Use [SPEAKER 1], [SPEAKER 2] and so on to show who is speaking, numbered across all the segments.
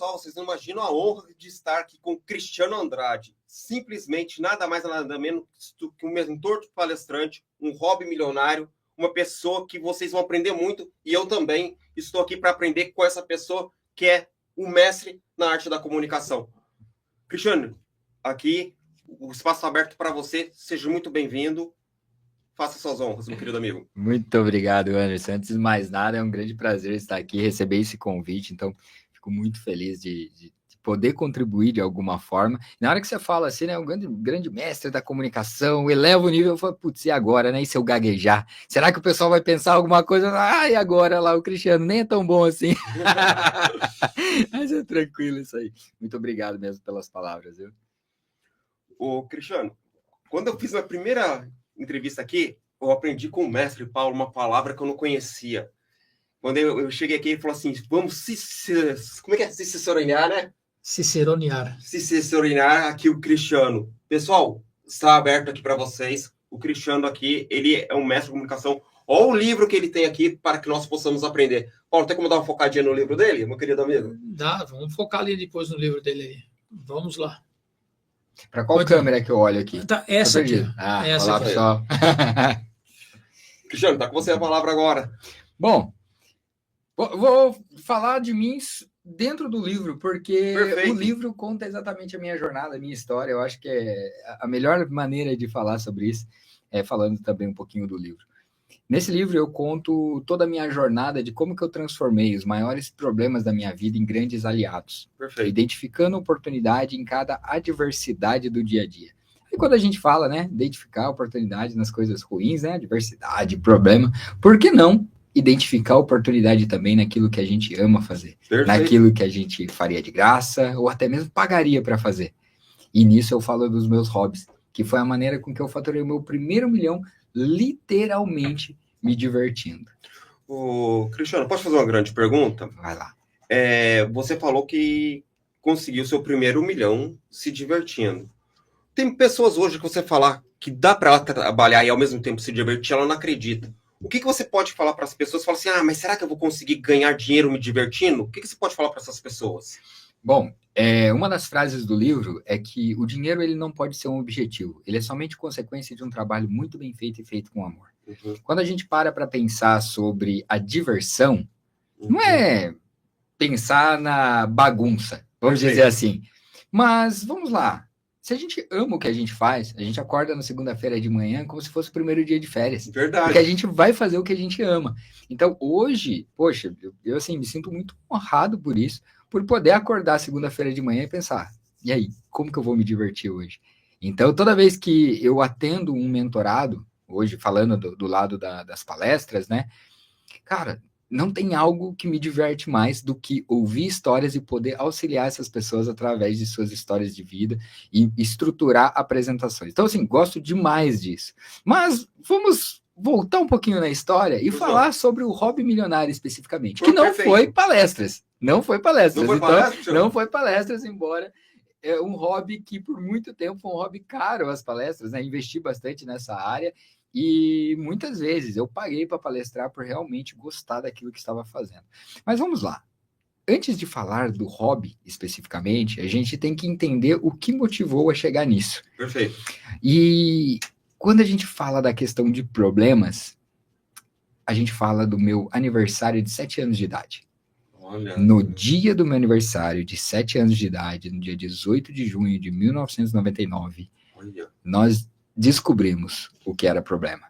[SPEAKER 1] pessoal, vocês não imaginam a honra de estar aqui com o Cristiano Andrade. Simplesmente nada mais nada menos do que um mentor de palestrante, um hobby milionário, uma pessoa que vocês vão aprender muito, e eu também estou aqui para aprender com essa pessoa que é o mestre na arte da comunicação. Cristiano, aqui o espaço está aberto para você, seja muito bem-vindo. Faça suas honras, meu querido amigo.
[SPEAKER 2] Muito obrigado, Anderson. Antes de mais nada, é um grande prazer estar aqui, receber esse convite, então fico muito feliz de poder contribuir de alguma forma. Na hora que você fala assim, né, um grande mestre da comunicação, eleva o nível, eu falo, putz, e agora, né, e se eu gaguejar? Será que o pessoal vai pensar alguma coisa? Ah, e agora lá, o Cristiano nem é tão bom assim. Mas é tranquilo isso aí. Muito obrigado mesmo pelas palavras, viu?
[SPEAKER 1] Ô, Cristiano, quando eu fiz minha primeira entrevista aqui, eu aprendi com o mestre Paulo uma palavra que eu não conhecia. Quando eu cheguei aqui, ele falou assim, vamos como é que é? Ciceronear, né? Ciceronear aqui o Cristiano. Pessoal, está aberto aqui para vocês. O Cristiano aqui, ele é um mestre de comunicação. Olha o livro que ele tem aqui para que nós possamos aprender. Paulo, tem como dar uma focadinha no livro dele, meu querido amigo?
[SPEAKER 3] Dá, vamos focar ali depois no livro dele aí. Vamos lá.
[SPEAKER 2] Para qual câmera que eu olho aqui?
[SPEAKER 3] Tá, essa aqui.
[SPEAKER 2] Essa olá, aqui. Pessoal.
[SPEAKER 1] Cristiano, tá com você a palavra agora.
[SPEAKER 2] Bom, vou falar de mim dentro do livro, porque o livro conta exatamente a minha jornada, a minha história. Eu acho que a melhor maneira de falar sobre isso é falando também um pouquinho do livro. Nesse livro eu conto toda a minha jornada de como que eu transformei os maiores problemas da minha vida em grandes aliados.
[SPEAKER 1] Perfeito.
[SPEAKER 2] Identificando oportunidade em cada adversidade do dia a dia. E quando a gente fala, né, identificar oportunidade nas coisas ruins, né, adversidade, problema, por que não identificar oportunidade também naquilo que a gente ama fazer?
[SPEAKER 1] Perfeito.
[SPEAKER 2] Naquilo que a gente faria de graça ou até mesmo pagaria para fazer. E nisso eu falo dos meus hobbies, que foi a maneira com que eu faturei o meu primeiro milhão, literalmente me divertindo.
[SPEAKER 1] Ô, Cristiano, posso fazer uma grande pergunta?
[SPEAKER 2] Vai lá.
[SPEAKER 1] Você falou que conseguiu seu primeiro milhão se divertindo. Tem pessoas hoje que você falar que dá para ela trabalhar e ao mesmo tempo se divertir, ela não acredita. O que você pode falar para as pessoas? Fala assim, mas será que eu vou conseguir ganhar dinheiro me divertindo? O que você pode falar para essas pessoas?
[SPEAKER 2] Bom, uma das frases do livro é que o dinheiro ele não pode ser um objetivo. Ele é somente consequência de um trabalho muito bem feito e feito com amor.
[SPEAKER 1] Uhum.
[SPEAKER 2] Quando a gente para pensar sobre a diversão, não é pensar na bagunça, vamos dizer assim. Mas, vamos lá. Se a gente ama o que a gente faz, a gente acorda na segunda-feira de manhã como se fosse o primeiro dia de férias.
[SPEAKER 1] Verdade.
[SPEAKER 2] Porque a gente vai fazer o que a gente ama. Então, hoje, poxa, eu assim, me sinto muito honrado por isso, por poder acordar segunda-feira de manhã e pensar, e aí, como que eu vou me divertir hoje? Então, toda vez que eu atendo um mentorado, hoje falando do lado das palestras, né? Cara, não tem algo que me diverte mais do que ouvir histórias e poder auxiliar essas pessoas através de suas histórias de vida e estruturar apresentações. Então, assim, gosto demais disso. Mas vamos voltar um pouquinho na história e falar sobre o hobby milionário especificamente, que não foi palestras. Não foi palestras. Não foi palestras, embora é um hobby que por muito tempo foi um hobby caro as palestras, né? Investi bastante nessa área. E muitas vezes eu paguei para palestrar por realmente gostar daquilo que estava fazendo. Mas vamos lá. Antes de falar do hobby especificamente, a gente tem que entender o que motivou a chegar nisso.
[SPEAKER 1] Perfeito.
[SPEAKER 2] E quando a gente fala da questão de problemas, a gente fala do meu aniversário de 7 anos de idade.
[SPEAKER 1] Olha.
[SPEAKER 2] No dia do meu aniversário de 7 anos de idade, no dia 18 de junho de 1999, nós descobrimos o que era problema.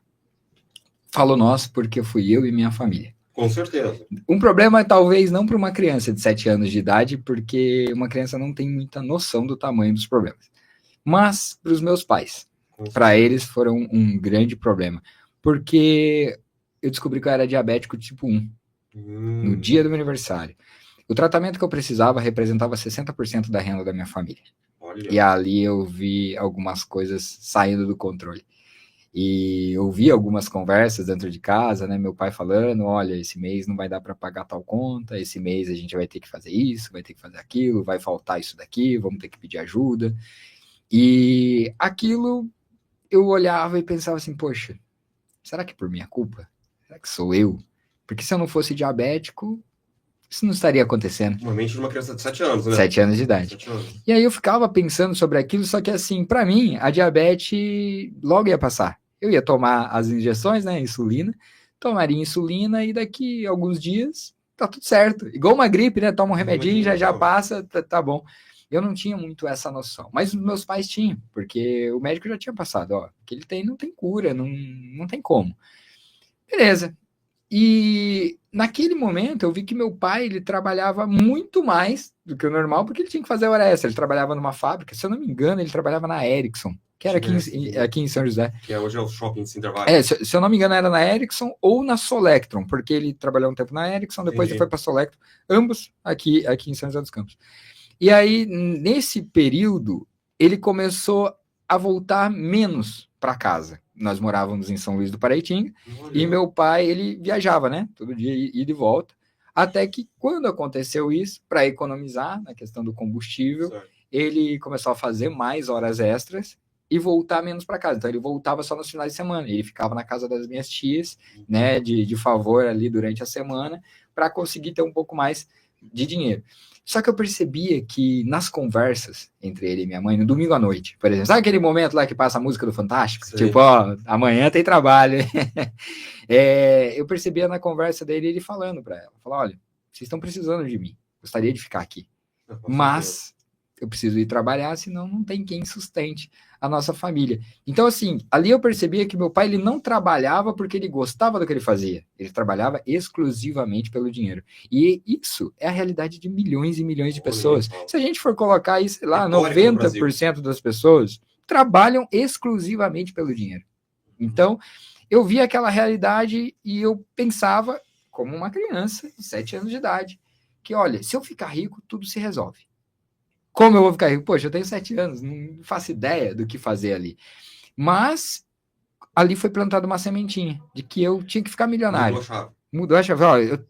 [SPEAKER 2] Falo nós porque fui eu e minha família.
[SPEAKER 1] Com certeza.
[SPEAKER 2] Um problema talvez não para uma criança de 7 anos de idade, porque uma criança não tem muita noção do tamanho dos problemas. Mas para os meus pais, para eles foram um grande problema. Porque eu descobri que eu era diabético tipo 1 no dia do meu aniversário. O tratamento que eu precisava representava 60% da renda da minha família. E ali eu vi algumas coisas saindo do controle. E eu vi algumas conversas dentro de casa, né? Meu pai falando, olha, esse mês não vai dar para pagar tal conta, esse mês a gente vai ter que fazer isso, vai ter que fazer aquilo, vai faltar isso daqui, vamos ter que pedir ajuda. E aquilo eu olhava e pensava assim, poxa, será que é por minha culpa? Será que sou eu? Porque se eu não fosse diabético, isso não estaria acontecendo.
[SPEAKER 1] Normalmente numa criança de 7 anos, né?
[SPEAKER 2] 7 anos de idade.
[SPEAKER 1] 7 anos.
[SPEAKER 2] E aí eu ficava pensando sobre aquilo, só que assim, para mim, a diabetes logo ia passar. Eu ia tomar as injeções, né, insulina, tomaria insulina e daqui a alguns dias tá tudo certo. Igual uma gripe, né, toma um remedinho, já passa, tá bom. Eu não tinha muito essa noção, mas meus pais tinham, porque o médico já tinha passado, ó, que ele tem, não tem cura, não tem como. Beleza. E naquele momento eu vi que meu pai, ele trabalhava muito mais do que o normal, porque ele tinha que fazer hora extra. Ele trabalhava numa fábrica, se eu não me engano, ele trabalhava na Ericsson, que era aqui em São José.
[SPEAKER 1] Que hoje é o shopping Center Valley.
[SPEAKER 2] Se eu não me engano, era na Ericsson ou na Solectron, porque ele trabalhou um tempo na Ericsson, depois ele foi para a Solectron, ambos aqui em São José dos Campos. E aí, nesse período, ele começou a voltar menos para casa. Nós morávamos em São Luís do Paraitinga, e meu pai, ele viajava, né? Todo dia, ida e volta. Até que, quando aconteceu isso, para economizar na questão do combustível, ele começou a fazer mais horas extras e voltar menos para casa. Então, ele voltava só nos finais de semana. Ele ficava na casa das minhas tias, né? De favor ali durante a semana, para conseguir ter um pouco mais de dinheiro. Só que eu percebia que nas conversas entre ele e minha mãe, no domingo à noite, por exemplo, sabe aquele momento lá que passa a música do Fantástico? Sei. Tipo, ó, amanhã tem trabalho. Eu percebia na conversa dele, ele falando para ela, falou, olha, vocês estão precisando de mim, gostaria de ficar aqui, mas eu preciso ir trabalhar, senão não tem quem sustente a nossa família. Então, assim, ali eu percebia que meu pai, ele não trabalhava porque ele gostava do que ele fazia. Ele trabalhava exclusivamente pelo dinheiro. E isso é a realidade de milhões e milhões de pessoas. Se a gente for colocar isso, sei lá, 90% das pessoas trabalham exclusivamente pelo dinheiro. Então, eu via aquela realidade e eu pensava, como uma criança de 7 anos de idade, que, olha, se eu ficar rico, tudo se resolve. Como eu vou ficar rico? Poxa, eu tenho 7 anos, não faço ideia do que fazer ali. Mas ali foi plantada uma sementinha de que eu tinha que ficar milionário. Mudou a chave. Olha, o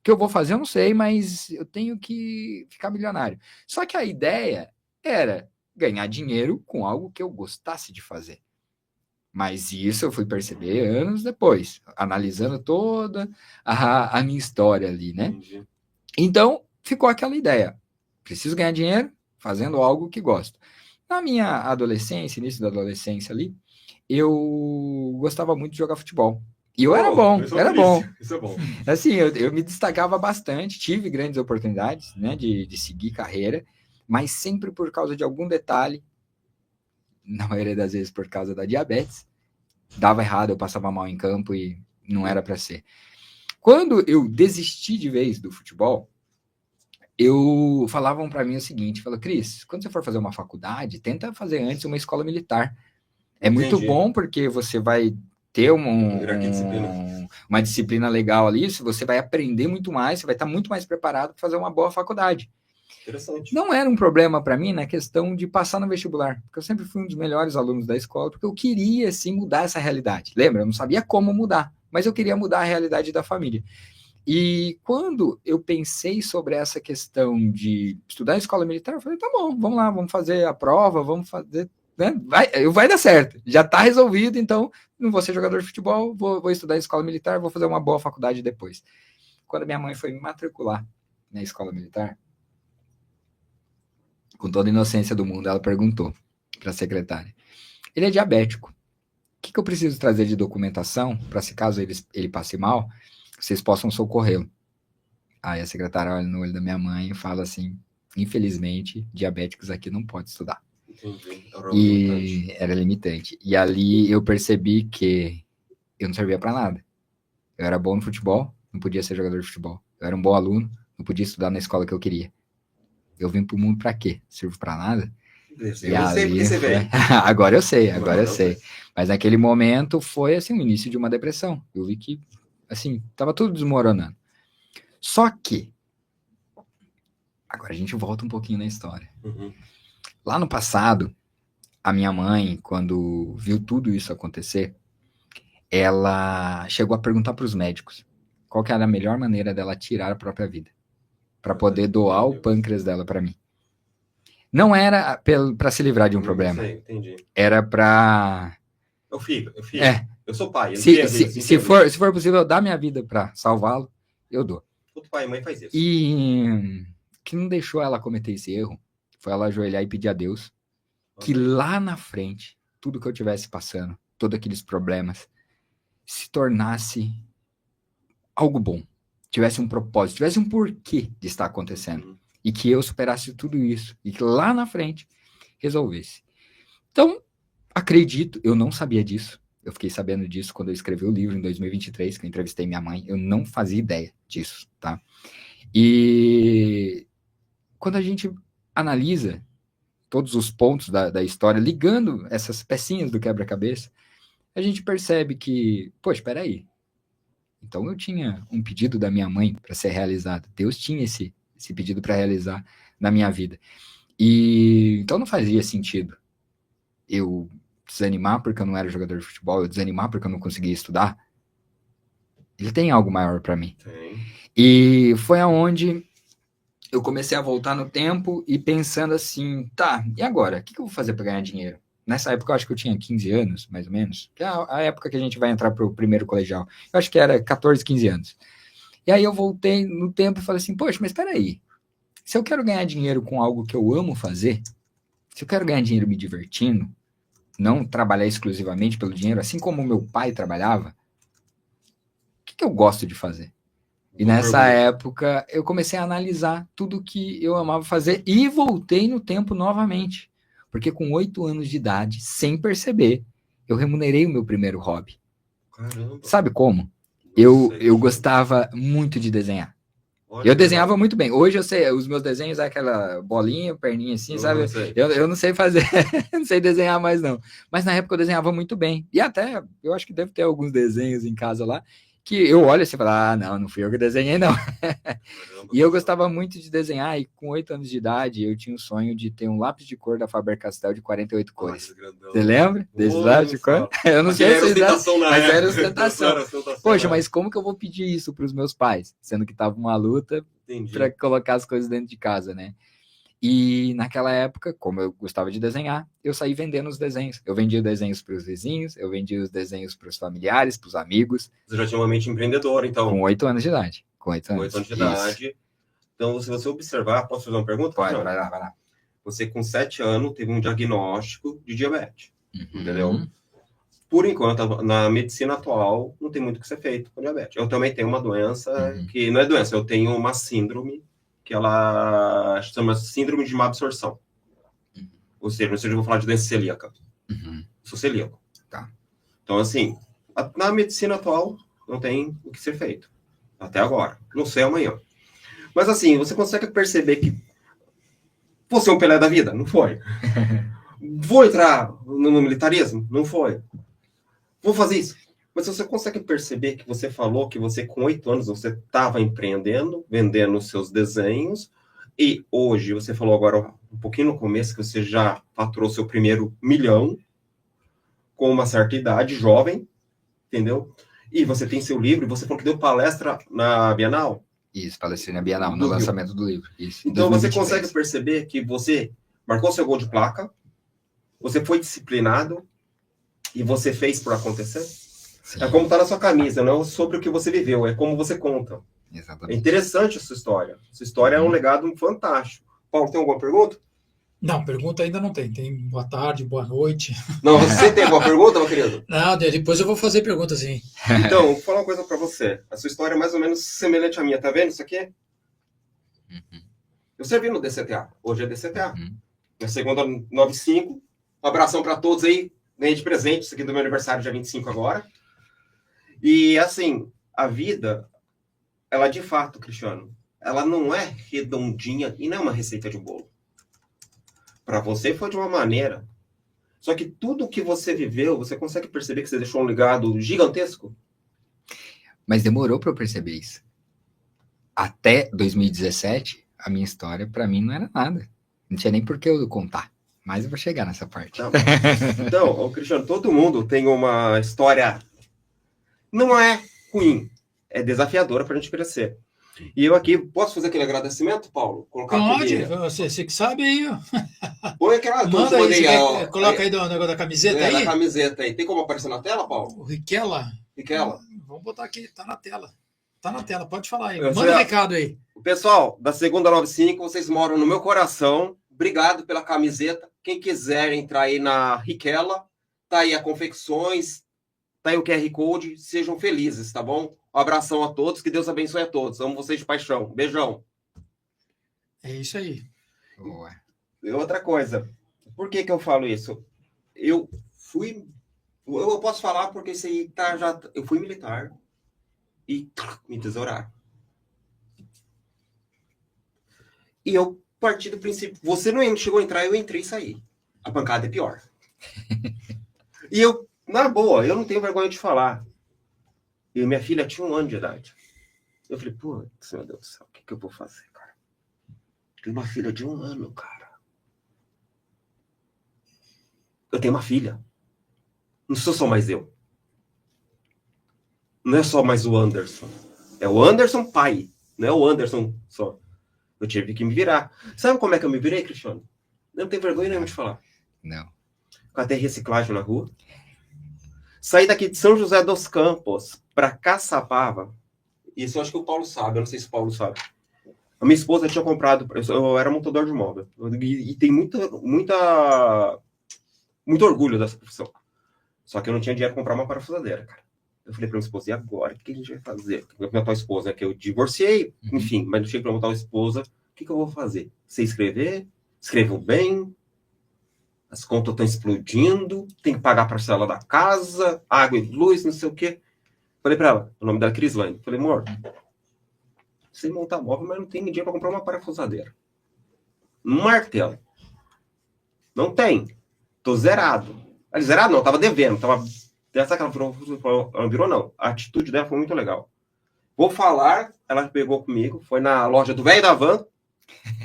[SPEAKER 2] que eu vou fazer eu não sei, mas eu tenho que ficar milionário. Só que a ideia era ganhar dinheiro com algo que eu gostasse de fazer. Mas isso eu fui perceber anos depois, analisando toda a minha história ali, né? Entendi. Então, ficou aquela ideia. Preciso ganhar dinheiro fazendo algo que gosto. Na minha adolescência, início da adolescência ali, eu gostava muito de jogar futebol. E eu era bom, era bom.
[SPEAKER 1] Isso é bom.
[SPEAKER 2] Assim, eu me destacava bastante, tive grandes oportunidades, né, de seguir carreira, mas sempre por causa de algum detalhe, na maioria das vezes por causa da diabetes, dava errado, eu passava mal em campo e não era para ser. Quando eu desisti de vez do futebol, falavam para mim o seguinte, Cris, quando você for fazer uma faculdade, tenta fazer antes uma escola militar. É muito bom porque você vai ter uma disciplina legal ali, você vai aprender muito mais, você vai estar muito mais preparado para fazer uma boa faculdade.
[SPEAKER 1] Interessante.
[SPEAKER 2] Não era um problema para mim na questão de passar no vestibular, porque eu sempre fui um dos melhores alunos da escola, porque eu queria, sim, mudar essa realidade. Lembra? Eu não sabia como mudar, mas eu queria mudar a realidade da família. E quando eu pensei sobre essa questão de estudar em escola militar, eu falei, tá bom, vamos lá, vamos fazer a prova, vamos fazer, né? Vai dar certo, já tá resolvido, então não vou ser jogador de futebol, vou estudar em escola militar, vou fazer uma boa faculdade depois. Quando minha mãe foi me matricular na escola militar, com toda a inocência do mundo, ela perguntou para a secretária, ele é diabético, o que eu preciso trazer de documentação para se caso ele passe mal, vocês possam socorrê-lo. Aí a secretária olha no olho da minha mãe e fala assim, infelizmente, diabéticos aqui não pode estudar. Entendi. Era limitante. E ali eu percebi que eu não servia para nada. Eu era bom no futebol, não podia ser jogador de futebol. Eu era um bom aluno, não podia estudar na escola que eu queria. Eu vim pro mundo para quê? Sirvo para nada?
[SPEAKER 1] Eu sei porque você veio.
[SPEAKER 2] Agora eu sei. Mas naquele momento foi assim, o início de uma depressão. Eu vi que assim, tava tudo desmoronando. Só que, agora a gente volta um pouquinho na história.
[SPEAKER 1] Uhum.
[SPEAKER 2] Lá no passado, a minha mãe, quando viu tudo isso acontecer, ela chegou a perguntar para os médicos qual que era a melhor maneira dela tirar a própria vida, para poder doar o pâncreas dela para mim. Não era para se livrar de um problema.
[SPEAKER 1] Sei, entendi.
[SPEAKER 2] Era para...
[SPEAKER 1] Eu fico.
[SPEAKER 2] É.
[SPEAKER 1] Eu sou pai.
[SPEAKER 2] Se for possível eu dar minha vida para salvá-lo, eu dou.
[SPEAKER 1] Todo pai e mãe faz isso.
[SPEAKER 2] E que não deixou ela cometer esse erro foi ela ajoelhar e pedir a Deus que lá na frente, tudo que eu tivesse passando, todos aqueles problemas, se tornasse algo bom. Tivesse um propósito, tivesse um porquê de estar acontecendo. E que eu superasse tudo isso. E que lá na frente resolvesse. Então, acredito, eu não sabia disso. Eu fiquei sabendo disso quando eu escrevi o livro em 2023, que eu entrevistei minha mãe. Eu não fazia ideia disso, tá? E quando a gente analisa todos os pontos da história, ligando essas pecinhas do quebra-cabeça, a gente percebe que, poxa, espera aí. Então eu tinha um pedido da minha mãe para ser realizado. Deus tinha esse pedido para realizar na minha vida. E então não fazia sentido eu desanimar porque eu não era jogador de futebol, eu desanimar porque eu não conseguia estudar. Ele tem algo maior para mim.
[SPEAKER 1] Sim.
[SPEAKER 2] E foi aonde eu comecei a voltar no tempo e pensando assim, tá, e agora? O que eu vou fazer para ganhar dinheiro? Nessa época eu acho que eu tinha 15 anos, mais ou menos, que é a época que a gente vai entrar pro primeiro colegial. Eu acho que era 14, 15 anos. E aí eu voltei no tempo e falei assim, poxa, mas espera aí. Se eu quero ganhar dinheiro com algo que eu amo fazer, se eu quero ganhar dinheiro me divertindo, não trabalhar exclusivamente pelo dinheiro, assim como meu pai trabalhava, o que eu gosto de fazer? E nessa época, eu comecei a analisar tudo que eu amava fazer e voltei no tempo novamente. Porque com 8 anos de idade, sem perceber, eu remunerei o meu primeiro hobby.
[SPEAKER 1] Caramba.
[SPEAKER 2] Sabe como? Eu gostava muito de desenhar.
[SPEAKER 1] Olha,
[SPEAKER 2] Eu desenhava muito bem. Hoje eu sei, os meus desenhos é aquela bolinha, perninha assim, sabe? Eu não sei fazer, não sei desenhar mais não. Mas na época eu desenhava muito bem. E até, eu acho que deve ter alguns desenhos em casa lá, que eu olho assim e falo, não fui eu que desenhei, não. E eu gostava muito de desenhar, e com 8 anos de idade, eu tinha o sonho de ter um lápis de cor da Faber-Castell de 48 cores. Você lembra desse lápis de cor? Eu não sei se mas era ostentação. Poxa, mas como que eu vou pedir isso para os meus pais? Sendo que tava uma luta para colocar as coisas dentro de casa, né? E naquela época, como eu gostava de desenhar, eu saí vendendo os desenhos. Eu vendia desenhos para os vizinhos, eu vendia os desenhos para os familiares, para os amigos.
[SPEAKER 1] Você já tinha uma mente empreendedora, então.
[SPEAKER 2] Com 8 anos de idade. Com 8
[SPEAKER 1] anos de idade. Isso. Então, se você observar, posso fazer uma pergunta?
[SPEAKER 2] Pode, vai lá.
[SPEAKER 1] Você, com 7 anos, teve um diagnóstico de diabetes. Entendeu? Por enquanto, na medicina atual, não tem muito o que ser feito com diabetes. Eu também tenho uma doença que não é doença, eu tenho uma síndrome que ela chama síndrome de má absorção. Ou seja, não sei se eu vou falar de doença celíaca. Sou celíaco.
[SPEAKER 2] Tá.
[SPEAKER 1] Então, assim, na medicina atual, não tem o que ser feito. Até agora. Não sei amanhã. Mas, assim, você consegue perceber que você é um Pelé da vida? Não foi. Vou entrar no militarismo? Não foi. Vou fazer isso. Mas você consegue perceber que você falou que você, com 8 anos, você estava empreendendo, vendendo os seus desenhos, e hoje, você falou agora, um pouquinho no começo, que você já faturou seu primeiro 1 milhão, com uma certa idade, jovem, entendeu? E você tem seu livro, e você falou que deu palestra na Bienal?
[SPEAKER 2] Isso, palestrei na Bienal, no lançamento do livro. Isso,
[SPEAKER 1] então, 2023. Você consegue perceber que você marcou seu gol de placa, você foi disciplinado, e você fez por acontecer? Sim. É como está na sua camisa, não é sobre o que você viveu, é como você conta.
[SPEAKER 2] Exatamente.
[SPEAKER 1] É interessante essa história. Essa história é um legado fantástico. Paulo, tem alguma pergunta?
[SPEAKER 3] Não, pergunta ainda não tem. Tem boa tarde, boa noite.
[SPEAKER 1] Não, você tem alguma pergunta, meu querido?
[SPEAKER 3] Não, depois eu vou fazer perguntas, sim.
[SPEAKER 1] Então, vou falar uma coisa para você. A sua história é mais ou menos semelhante à minha. Tá vendo isso aqui? Eu servi no DCTA. Hoje é DCTA. Minha segunda 95. Um abração para todos aí. Ganhei de presente, isso aqui do meu aniversário, dia 25 agora. E, assim, a vida, ela de fato, Cristiano, ela não é redondinha e não é uma receita de bolo. Para você foi de uma maneira. Só que tudo que você viveu, você consegue perceber que você deixou um legado gigantesco?
[SPEAKER 2] Mas demorou para eu perceber isso. Até 2017, a minha história, para mim, não era nada. Não tinha nem por que eu contar. Mas eu vou chegar nessa parte.
[SPEAKER 1] Então, Cristiano, todo mundo tem uma história... Não é ruim. É desafiadora para a gente crescer. E eu aqui, posso fazer aquele agradecimento, Paulo?
[SPEAKER 3] Colocar pode, você que sabe aí.
[SPEAKER 1] Põe aquela...
[SPEAKER 3] Manda aí, coloca aí do negócio da camiseta aí.
[SPEAKER 1] Da camiseta aí. Tem como aparecer na tela, Paulo?
[SPEAKER 3] O Riquela.
[SPEAKER 1] Riquela.
[SPEAKER 3] Vamos botar aqui, tá na tela. Tá na tela, pode falar aí.
[SPEAKER 1] Eu
[SPEAKER 3] Manda
[SPEAKER 1] sei,
[SPEAKER 3] recado aí.
[SPEAKER 1] O pessoal da Segunda 95, vocês moram no meu coração. Obrigado pela camiseta. Quem quiser entrar aí na Riquela, tá aí a confecções, tá aí o QR Code. Sejam felizes, tá bom? Um abração a todos, que Deus abençoe a todos. Amo vocês de paixão. Beijão.
[SPEAKER 3] É isso aí.
[SPEAKER 2] Boa.
[SPEAKER 1] E outra coisa, por que que eu falo isso? Eu posso falar porque isso aí tá já. Eu fui militar e me tesouraram. E eu parti do princípio, você não chegou a entrar, eu entrei e saí. A pancada é pior. E eu, na boa, eu não tenho vergonha de falar. E minha filha tinha 1 ano de idade. Eu falei, putz, meu Deus do céu, o que que eu vou fazer, cara? Tenho uma filha de 1 ano, cara. Eu tenho uma filha. Não sou só mais eu. Não é só mais o Anderson. É o Anderson pai. Não é o Anderson só. Eu tive que me virar. Sabe como é que eu me virei, Cristiano? Não tenho vergonha nenhuma de falar.
[SPEAKER 2] Não.
[SPEAKER 1] Catei reciclagem na rua. Saí daqui de São José dos Campos para Caçapava. Isso eu acho que o Paulo sabe. Eu não sei se o Paulo sabe. A minha esposa tinha comprado. Eu era montador de móvel. E tem muito orgulho dessa profissão. Só que eu não tinha dinheiro para comprar uma parafusadeira, cara. Eu falei para minha esposa, e agora? O que a gente vai fazer? Minha atual esposa, né, que eu divorciei, enfim, mas não cheguei para montar uma esposa. O que eu vou fazer? Sei escrever? Escrevo bem? As contas estão explodindo, tem que pagar a parcela da casa, água e luz, não sei o quê. Falei para ela, o nome dela é Crislane. Falei, amor, sei montar móvel, mas não tenho dinheiro para comprar uma parafusadeira. Um martelo. Não tem. Tô zerado. Zerado não, tava devendo. Dessa que ela não virou, não. A atitude dela foi muito legal. Vou falar, ela pegou comigo, foi na loja do velho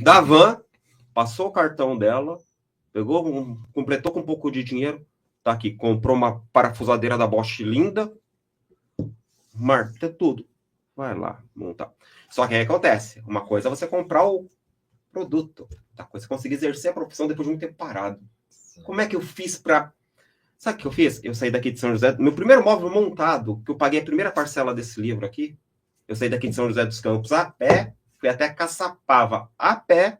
[SPEAKER 1] da van, passou o cartão dela, completou com um pouco de dinheiro, tá aqui, comprou uma parafusadeira da Bosch linda, marca tudo. Vai lá, montar. Só que aí acontece, uma coisa é você comprar o produto, outra coisa é conseguir exercer a profissão depois de muito tempo parado. Como é que eu fiz para... Sabe o que eu fiz? Eu saí daqui de São José... Meu primeiro móvel montado, que eu paguei a primeira parcela desse livro aqui, eu saí daqui de São José dos Campos a pé, fui até Caçapava a pé,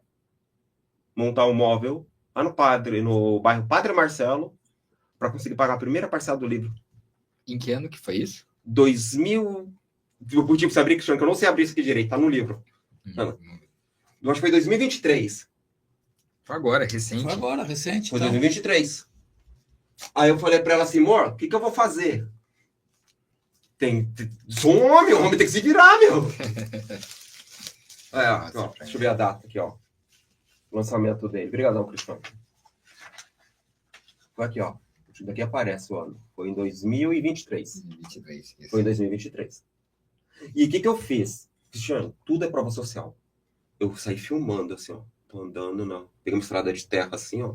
[SPEAKER 1] montar um móvel lá no bairro Padre Marcelo, para conseguir pagar a primeira parcela do livro.
[SPEAKER 2] Em que ano que foi isso?
[SPEAKER 1] 2000... Eu podia abrir, Cristiano, que eu não sei abrir isso aqui direito, tá no livro. Eu acho que foi 2023.
[SPEAKER 2] Foi agora, recente.
[SPEAKER 3] Foi agora, recente.
[SPEAKER 1] Foi
[SPEAKER 3] Então.
[SPEAKER 1] 2023. Aí eu falei pra ela assim, amor, o que eu vou fazer? Sou um homem, o homem tem que se virar, meu. Ó, deixa eu ver a data aqui, ó. O lançamento dele. Obrigadão, Cristiano. Foi aqui, ó. Daqui aparece o ano. Foi em 2023.
[SPEAKER 2] 2023.
[SPEAKER 1] Foi em 2023. E o que eu fiz? Cristiano, tudo é prova social. Eu saí filmando, assim, ó. Tô andando, peguei uma estrada de terra, assim, ó.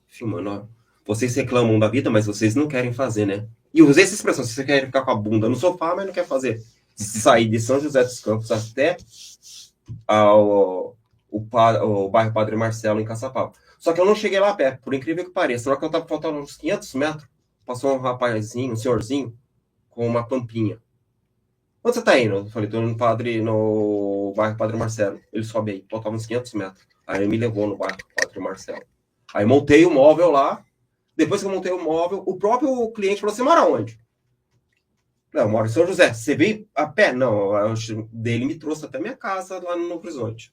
[SPEAKER 1] Filmando, ó. Vocês reclamam da vida, mas vocês não querem fazer, né? E eu usei essa expressão, se você quer ficar com a bunda no sofá, mas não quer fazer. Saí de São José dos Campos até o bairro Padre Marcelo, em Caçapava. Só que eu não cheguei lá a pé, por incrível que pareça. Na hora que eu tava faltando uns 500 metros, passou um rapazinho, um senhorzinho, com uma pampinha. Onde você tá indo? Eu falei, tô indo no bairro Padre Marcelo. Ele sobe aí, faltava uns 500 metros. Aí ele me levou no bairro Padre Marcelo. Aí montei o móvel lá. Depois que eu montei o móvel, o próprio cliente falou, você mora onde? Não, eu moro em São José. Você veio a pé? Não, dele me trouxe até minha casa lá no Novo Horizonte.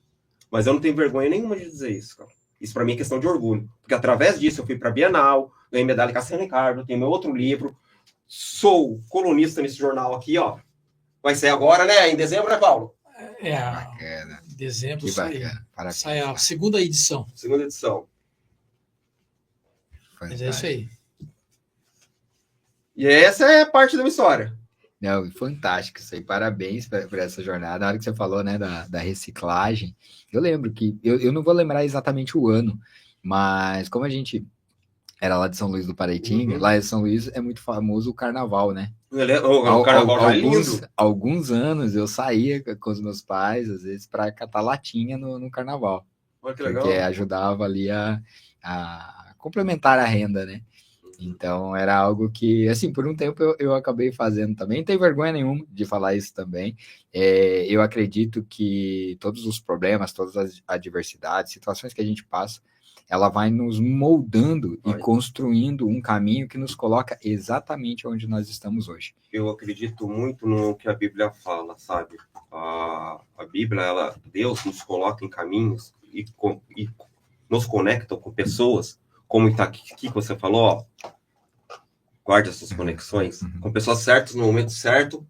[SPEAKER 1] Mas eu não tenho vergonha nenhuma de dizer isso, cara. Isso pra mim é questão de orgulho. Porque através disso eu fui pra Bienal, ganhei medalha Cassiano Ricardo, tenho meu outro livro, sou colunista nesse jornal aqui, ó. Vai sair agora, né? Em dezembro, né, Paulo?
[SPEAKER 2] Bacana.
[SPEAKER 3] Em dezembro
[SPEAKER 2] Que
[SPEAKER 3] sai.
[SPEAKER 2] bacana. Parabéns.
[SPEAKER 3] Sai a segunda edição.
[SPEAKER 1] Segunda edição.
[SPEAKER 3] Mas é isso aí.
[SPEAKER 1] E essa é parte da minha história.
[SPEAKER 2] Não, fantástico isso aí. Parabéns por essa jornada. Na hora que você falou, né, da reciclagem, eu lembro que, eu não vou lembrar exatamente o ano, mas como a gente era lá de São Luís do Paraitinga, lá em São Luís é muito famoso o carnaval, né?
[SPEAKER 1] O carnaval já é lindo.
[SPEAKER 2] Alguns anos eu saía com os meus pais, às vezes, para catar latinha no carnaval.
[SPEAKER 1] Olha que legal.
[SPEAKER 2] Porque ajudava ali a complementar a renda, né? Então, era algo que, assim, por um tempo eu acabei fazendo também. Não tenho vergonha nenhuma de falar isso também. Eu acredito que todos os problemas, todas as adversidades, situações que a gente passa, ela vai nos moldando e construindo um caminho que nos coloca exatamente onde nós estamos hoje.
[SPEAKER 1] Eu acredito muito no que a Bíblia fala, sabe? A Bíblia, Deus nos coloca em caminhos e nos conecta com pessoas, como está aqui que você falou, ó, guarde essas conexões com pessoas certas no momento certo,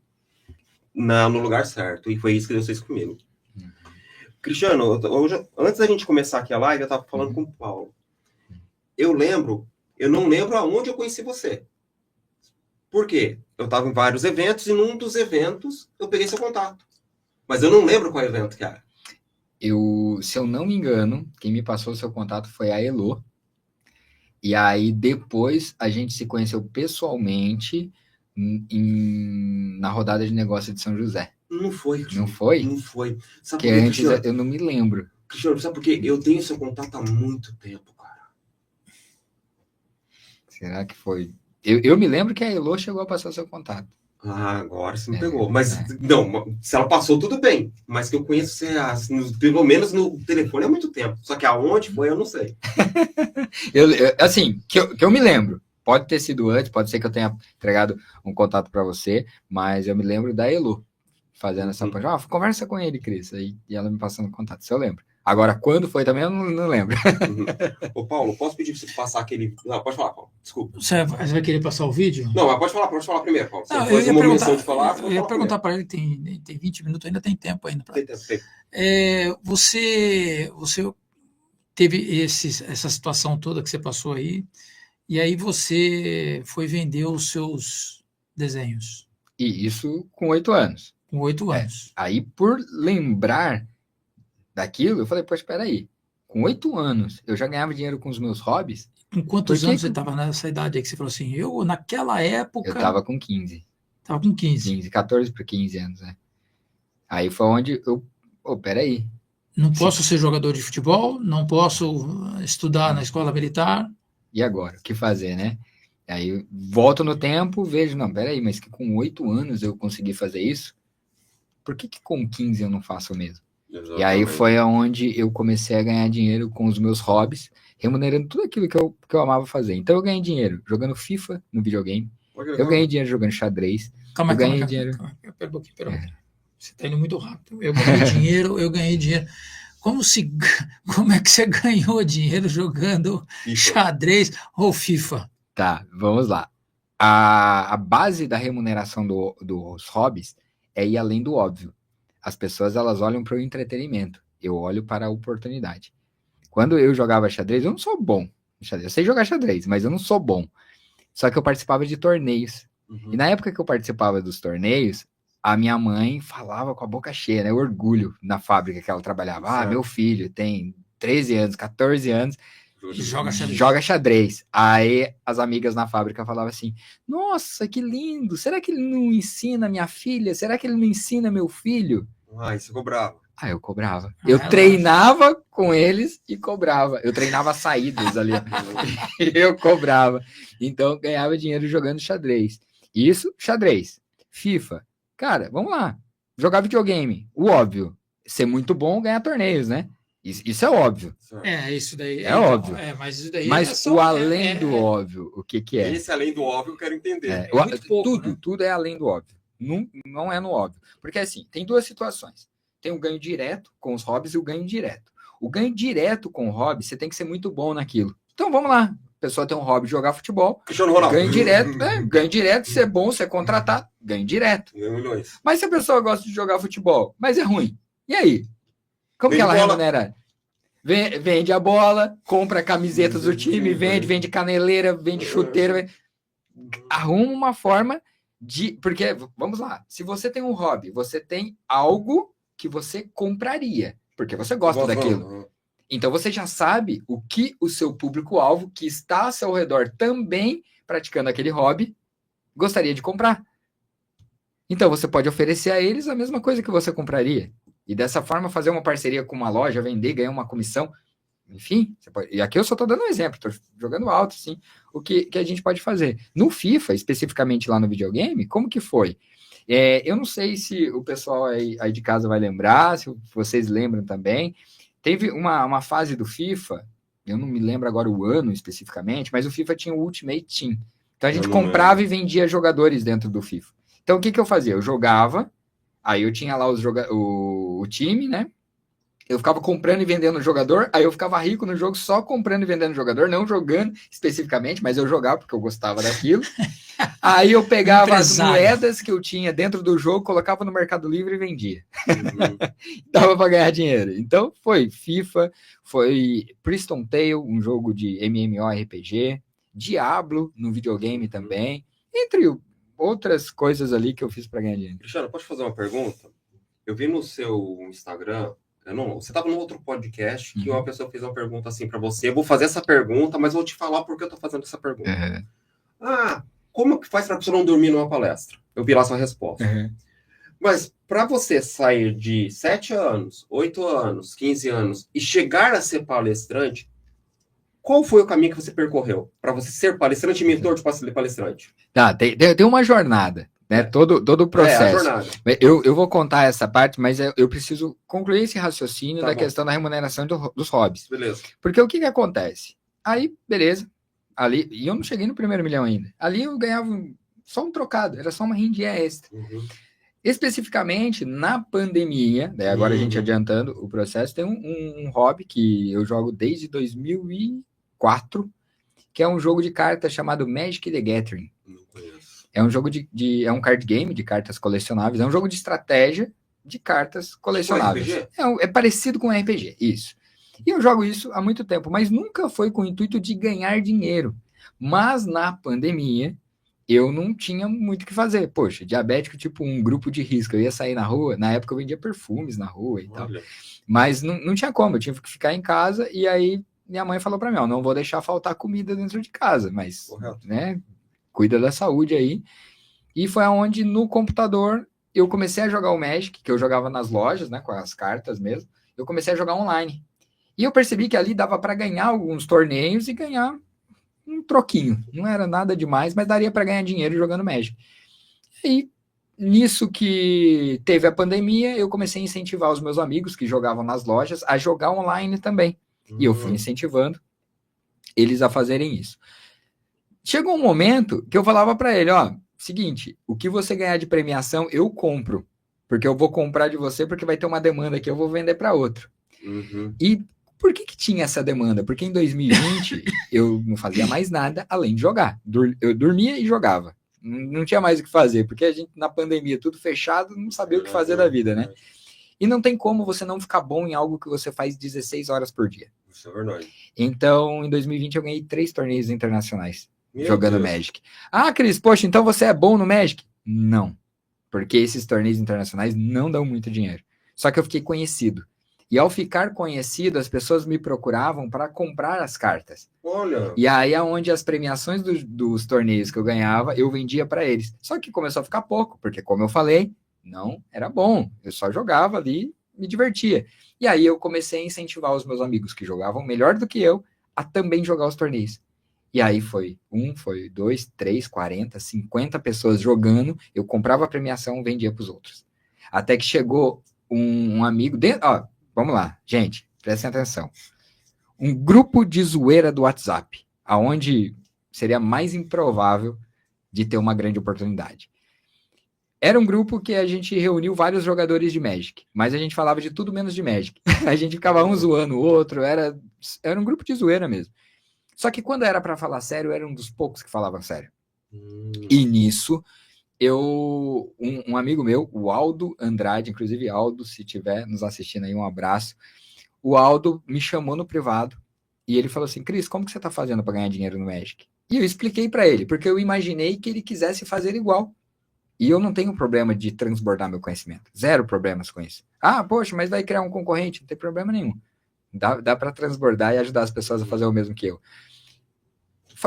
[SPEAKER 1] no lugar certo. E foi isso que Deus fez comigo. Cristiano, hoje, antes da gente começar aqui a live, eu estava falando com o Paulo. Eu não lembro aonde eu conheci você. Por quê? Eu estava em vários eventos e num dos eventos eu peguei seu contato. Mas eu não lembro qual evento que era.
[SPEAKER 2] Se eu não me engano, quem me passou o seu contato foi a Elo. E aí, depois, a gente se conheceu pessoalmente na rodada de negócio de São José.
[SPEAKER 1] Não foi, Cristiano.
[SPEAKER 2] Não foi?
[SPEAKER 1] Não foi. Sabe
[SPEAKER 2] que
[SPEAKER 1] por quê,
[SPEAKER 2] antes
[SPEAKER 1] Cristiano?
[SPEAKER 2] eu não me lembro.
[SPEAKER 1] Cristiano, sabe por quê? Eu tenho seu contato há muito tempo, cara.
[SPEAKER 2] Será que foi? Eu me lembro que a Elo chegou a passar o seu contato.
[SPEAKER 1] Ah, agora você me pegou. Mas, não, se ela passou, tudo bem. Mas que eu conheço você, pelo menos no telefone, há muito tempo. Só que aonde foi, eu não sei.
[SPEAKER 2] Assim, que eu me lembro. Pode ter sido antes, pode ser que eu tenha entregado um contato para você, mas eu me lembro da Elo fazendo essa coisa. Conversa com ele, Cris. E ela me passando contato, isso eu lembro. Agora, quando foi também, eu não lembro.
[SPEAKER 1] Ô, Paulo, posso pedir para você passar aquele... Não, pode falar, Paulo. Desculpa.
[SPEAKER 3] Você vai querer passar o vídeo?
[SPEAKER 1] Não, mas pode falar primeiro, Paulo.
[SPEAKER 3] Não, eu ia perguntar para ele, tem 20 minutos, ainda tem tempo ainda.
[SPEAKER 1] Tem tempo.
[SPEAKER 3] Você teve essa situação toda que você passou aí, e aí você foi vender os seus desenhos.
[SPEAKER 2] E isso com 8 anos.
[SPEAKER 3] Com 8 anos.
[SPEAKER 2] Aí, por lembrar daquilo, eu falei, poxa, espera aí. Com 8 anos, eu já ganhava dinheiro com os meus hobbies.
[SPEAKER 3] Com quantos anos você estava nessa idade aí que você falou assim? Eu, naquela época...
[SPEAKER 2] Eu estava com 15.
[SPEAKER 3] Estava com 15.
[SPEAKER 2] 14 para 15 anos, né? Aí foi onde eu... peraí.
[SPEAKER 3] Não posso ser jogador de futebol, não posso estudar na escola militar.
[SPEAKER 2] E agora? O que fazer, né? Aí volto no tempo, vejo, não, peraí, mas que com 8 anos eu consegui fazer isso? Por que com 15 eu não faço o mesmo? Exatamente. E aí foi onde eu comecei a ganhar dinheiro com os meus hobbies, remunerando tudo aquilo que eu amava fazer. Então eu ganhei dinheiro jogando FIFA no videogame, eu ganhei dinheiro jogando xadrez,
[SPEAKER 3] calma,
[SPEAKER 2] dinheiro...
[SPEAKER 3] Pera um pouquinho. Você está indo muito rápido. Eu ganhei dinheiro. Como é que você ganhou dinheiro jogando xadrez ou FIFA?
[SPEAKER 2] Tá, vamos lá. A base da remuneração dos hobbies é ir além do óbvio. As pessoas, elas olham para o entretenimento. Eu olho para a oportunidade. Quando eu jogava xadrez, eu não sou bom no xadrez. Eu sei jogar xadrez, mas eu não sou bom. Só que eu participava de torneios. E na época que eu participava dos torneios, a minha mãe falava com a boca cheia, né? O orgulho na fábrica que ela trabalhava. Certo. Meu filho tem 13 anos, 14 anos, joga xadrez. Aí as amigas na fábrica falavam assim, nossa, que lindo, será que ele não ensina minha filha? Será que ele não ensina meu filho?
[SPEAKER 1] Você cobrava.
[SPEAKER 2] Eu cobrava. Eu treinava com eles e cobrava. Eu treinava saídas ali. Eu cobrava. Então, ganhava dinheiro jogando xadrez. Isso, xadrez. FIFA. Cara, vamos lá. Jogar videogame. O óbvio. Ser muito bom, ganhar torneios, né? Isso é óbvio.
[SPEAKER 3] Isso daí.
[SPEAKER 2] É óbvio.
[SPEAKER 3] Mas isso daí
[SPEAKER 2] mas o além do óbvio, o que é?
[SPEAKER 1] Esse além do óbvio eu quero entender.
[SPEAKER 2] Tudo é além do óbvio. Não é no óbvio. Porque assim, tem duas situações. Tem o ganho direto com os hobbies e o ganho indireto. O ganho direto com o hobby, você tem que ser muito bom naquilo. Então vamos lá. A pessoa tem um hobby de jogar futebol.
[SPEAKER 1] Cristiano Ronaldo.
[SPEAKER 2] Ganho direto, ser bom, ser contratado, ganho direto. Mas se a pessoa gosta de jogar futebol, mas é ruim, e aí? Como que ela remunera? Vende a bola, compra camisetas do time, vende caneleira, vende chuteira. Arruma uma forma de... Porque, vamos lá, se você tem um hobby, você tem algo que você compraria, porque você gosta daquilo. Então você já sabe o que o seu público-alvo, que está ao seu redor também praticando aquele hobby, gostaria de comprar. Então você pode oferecer a eles a mesma coisa que você compraria. E dessa forma fazer uma parceria com uma loja, vender, ganhar uma comissão. enfim, e aqui eu só estou dando um exemplo, estou jogando alto, assim, o que a gente pode fazer. No FIFA, especificamente lá no videogame, como que foi? Eu não sei se o pessoal aí de casa vai lembrar, se vocês lembram também, teve uma fase do FIFA, eu não me lembro agora o ano especificamente, mas o FIFA tinha o Ultimate Team. Então a gente comprava e vendia jogadores dentro do FIFA. Então o que eu fazia? Eu jogava, aí eu tinha lá o time, né? Eu ficava comprando e vendendo jogador, aí eu ficava rico no jogo só comprando e vendendo jogador, não jogando especificamente, mas eu jogava porque eu gostava daquilo. Aí eu pegava as moedas que eu tinha dentro do jogo, colocava no Mercado Livre e vendia. Dava para ganhar dinheiro. Então foi FIFA, foi Priston Tale, um jogo de MMORPG, Diablo no videogame também, entre outras coisas ali que eu fiz para ganhar dinheiro.
[SPEAKER 1] Cristiano, posso fazer uma pergunta? Eu vi no seu Instagram, você estava num outro podcast que uma pessoa fez uma pergunta assim para você. Eu vou fazer essa pergunta, mas vou te falar por que eu estou fazendo essa pergunta. Como que faz para a pessoa não dormir numa palestra? Eu vi lá sua resposta. Mas para você sair de 7 anos, 8 anos, 15 anos e chegar a ser palestrante, qual foi o caminho que você percorreu para você ser palestrante e mentor de palestrante?
[SPEAKER 2] Tá, tem uma jornada, né? Todo o processo.
[SPEAKER 1] A jornada.
[SPEAKER 2] Eu vou contar essa parte, mas eu preciso concluir esse raciocínio da questão da remuneração dos hobbies.
[SPEAKER 1] Beleza.
[SPEAKER 2] Porque o que acontece? Aí, beleza. Ali, e eu não cheguei no primeiro milhão ainda. Ali eu ganhava só um trocado, era só uma rendinha extra. Especificamente, na pandemia, daí agora a gente adiantando o processo, tem um hobby que eu jogo desde 2004, que é um jogo de cartas chamado Magic the Gathering.
[SPEAKER 1] Não conheço.
[SPEAKER 2] É um jogo é um card game de cartas colecionáveis, é um jogo de estratégia de cartas colecionáveis. É parecido com um RPG, isso. E eu jogo isso há muito tempo, mas nunca foi com o intuito de ganhar dinheiro. Mas na pandemia, eu não tinha muito o que fazer. Poxa, diabético, tipo um grupo de risco. Eu ia sair na rua, na época eu vendia perfumes na rua e tal. Mas não tinha como, eu tinha que ficar em casa. E aí minha mãe falou para mim, não vou deixar faltar comida dentro de casa, mas, né, cuida da saúde aí. E foi aonde no computador eu comecei a jogar o Magic, que eu jogava nas lojas, né, com as cartas mesmo. Eu comecei a jogar online. E eu percebi que ali dava para ganhar alguns torneios e ganhar um troquinho. Não era nada demais, mas daria para ganhar dinheiro jogando Magic. E nisso que teve a pandemia, eu comecei a incentivar os meus amigos que jogavam nas lojas a jogar online também. E eu fui incentivando eles a fazerem isso. Chegou um momento que eu falava para ele, seguinte, o que você ganhar de premiação, eu compro. Porque eu vou comprar de você, porque vai ter uma demanda que eu vou vender para outro. E por que tinha essa demanda? Porque em 2020 eu não fazia mais nada além de jogar. Eu dormia e jogava. Não tinha mais o que fazer, porque a gente, na pandemia, tudo fechado, não sabia o que fazer da vida, né? E não tem como você não ficar bom em algo que você faz 16 horas por dia.
[SPEAKER 1] Isso é verdade.
[SPEAKER 2] Então, em 2020, eu ganhei 3 torneios internacionais jogando Magic. Cris, poxa, então você é bom no Magic? Não, porque esses torneios internacionais não dão muito dinheiro. Só que eu fiquei conhecido. E ao ficar conhecido, as pessoas me procuravam para comprar as cartas.
[SPEAKER 1] Olha.
[SPEAKER 2] E aí é onde as premiações dos torneios que eu ganhava, eu vendia para eles. Só que começou a ficar pouco, porque como eu falei, não era bom. Eu só jogava ali, me divertia. E aí eu comecei a incentivar os meus amigos que jogavam melhor do que eu a também jogar os torneios. E aí foi 2, 3, 40, 50 pessoas jogando, eu comprava a premiação, vendia para os outros. Até que chegou um amigo dentro... Vamos lá, gente, prestem atenção. Um grupo de zoeira do WhatsApp, aonde seria mais improvável de ter uma grande oportunidade. Era um grupo que a gente reuniu vários jogadores de Magic, mas a gente falava de tudo menos de Magic. A gente ficava um zoando o outro, era um grupo de zoeira mesmo. Só que quando era para falar sério, era um dos poucos que falavam sério. E nisso... um amigo meu, o Aldo Andrade, inclusive Aldo, se estiver nos assistindo aí, um abraço. O Aldo me chamou no privado e ele falou assim, Cris, como que você tá fazendo para ganhar dinheiro no Magic? E eu expliquei para ele, porque eu imaginei que ele quisesse fazer igual. E eu não tenho problema de transbordar meu conhecimento. 0 problemas com isso. Poxa, mas vai criar um concorrente? Não tem problema nenhum. Dá para transbordar e ajudar as pessoas a fazer o mesmo que eu.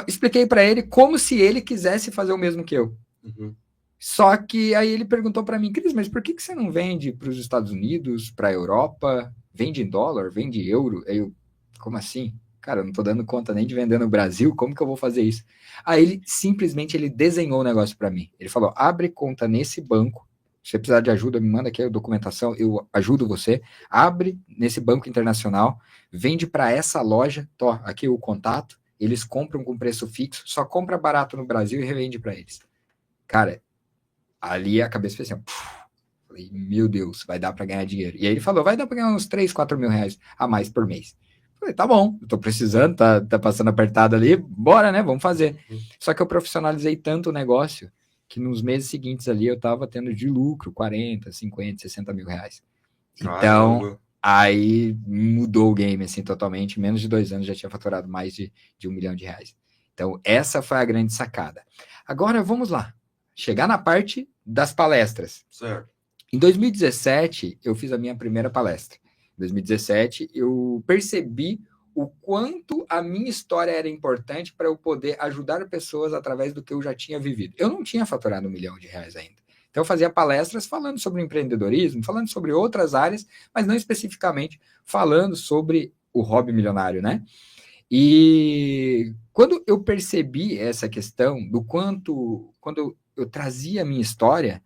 [SPEAKER 2] Expliquei para ele como se ele quisesse fazer o mesmo que eu. Só que aí ele perguntou para mim, Cris, mas por que você não vende para os Estados Unidos, para a Europa? Vende em dólar, vende em euro? como assim? Cara, eu não tô dando conta nem de vender no Brasil, como que eu vou fazer isso? Aí ele simplesmente desenhou o negócio para mim. Ele falou, abre conta nesse banco, se você precisar de ajuda, me manda aqui a documentação, eu ajudo você. Abre nesse banco internacional, vende para essa loja, tô, aqui o contato, eles compram com preço fixo, só compra barato no Brasil e revende para eles. Cara, ali a cabeça fez assim, falei, meu Deus, vai dar para ganhar dinheiro. E aí ele falou, vai dar para ganhar uns 3, 4 mil reais a mais por mês. Falei, tá bom, eu tô precisando, tá passando apertado ali, bora, né, vamos fazer. Só que eu profissionalizei tanto o negócio que nos meses seguintes ali eu tava tendo de lucro 40, 50, 60 mil reais. Então, aí mudou o game, assim, totalmente. Em menos de 2 anos já tinha faturado mais de R$1 milhão. Então, essa foi a grande sacada. Agora, vamos lá. Chegar na parte das palestras.
[SPEAKER 1] Certo.
[SPEAKER 2] Em 2017, eu fiz a minha primeira palestra. Em 2017, eu percebi o quanto a minha história era importante para eu poder ajudar pessoas através do que eu já tinha vivido. Eu não tinha faturado R$1 milhão ainda. Então, eu fazia palestras falando sobre empreendedorismo, falando sobre outras áreas, mas não especificamente falando sobre o hobby milionário, né? E quando eu percebi essa questão do quanto, quando eu trazia a minha história,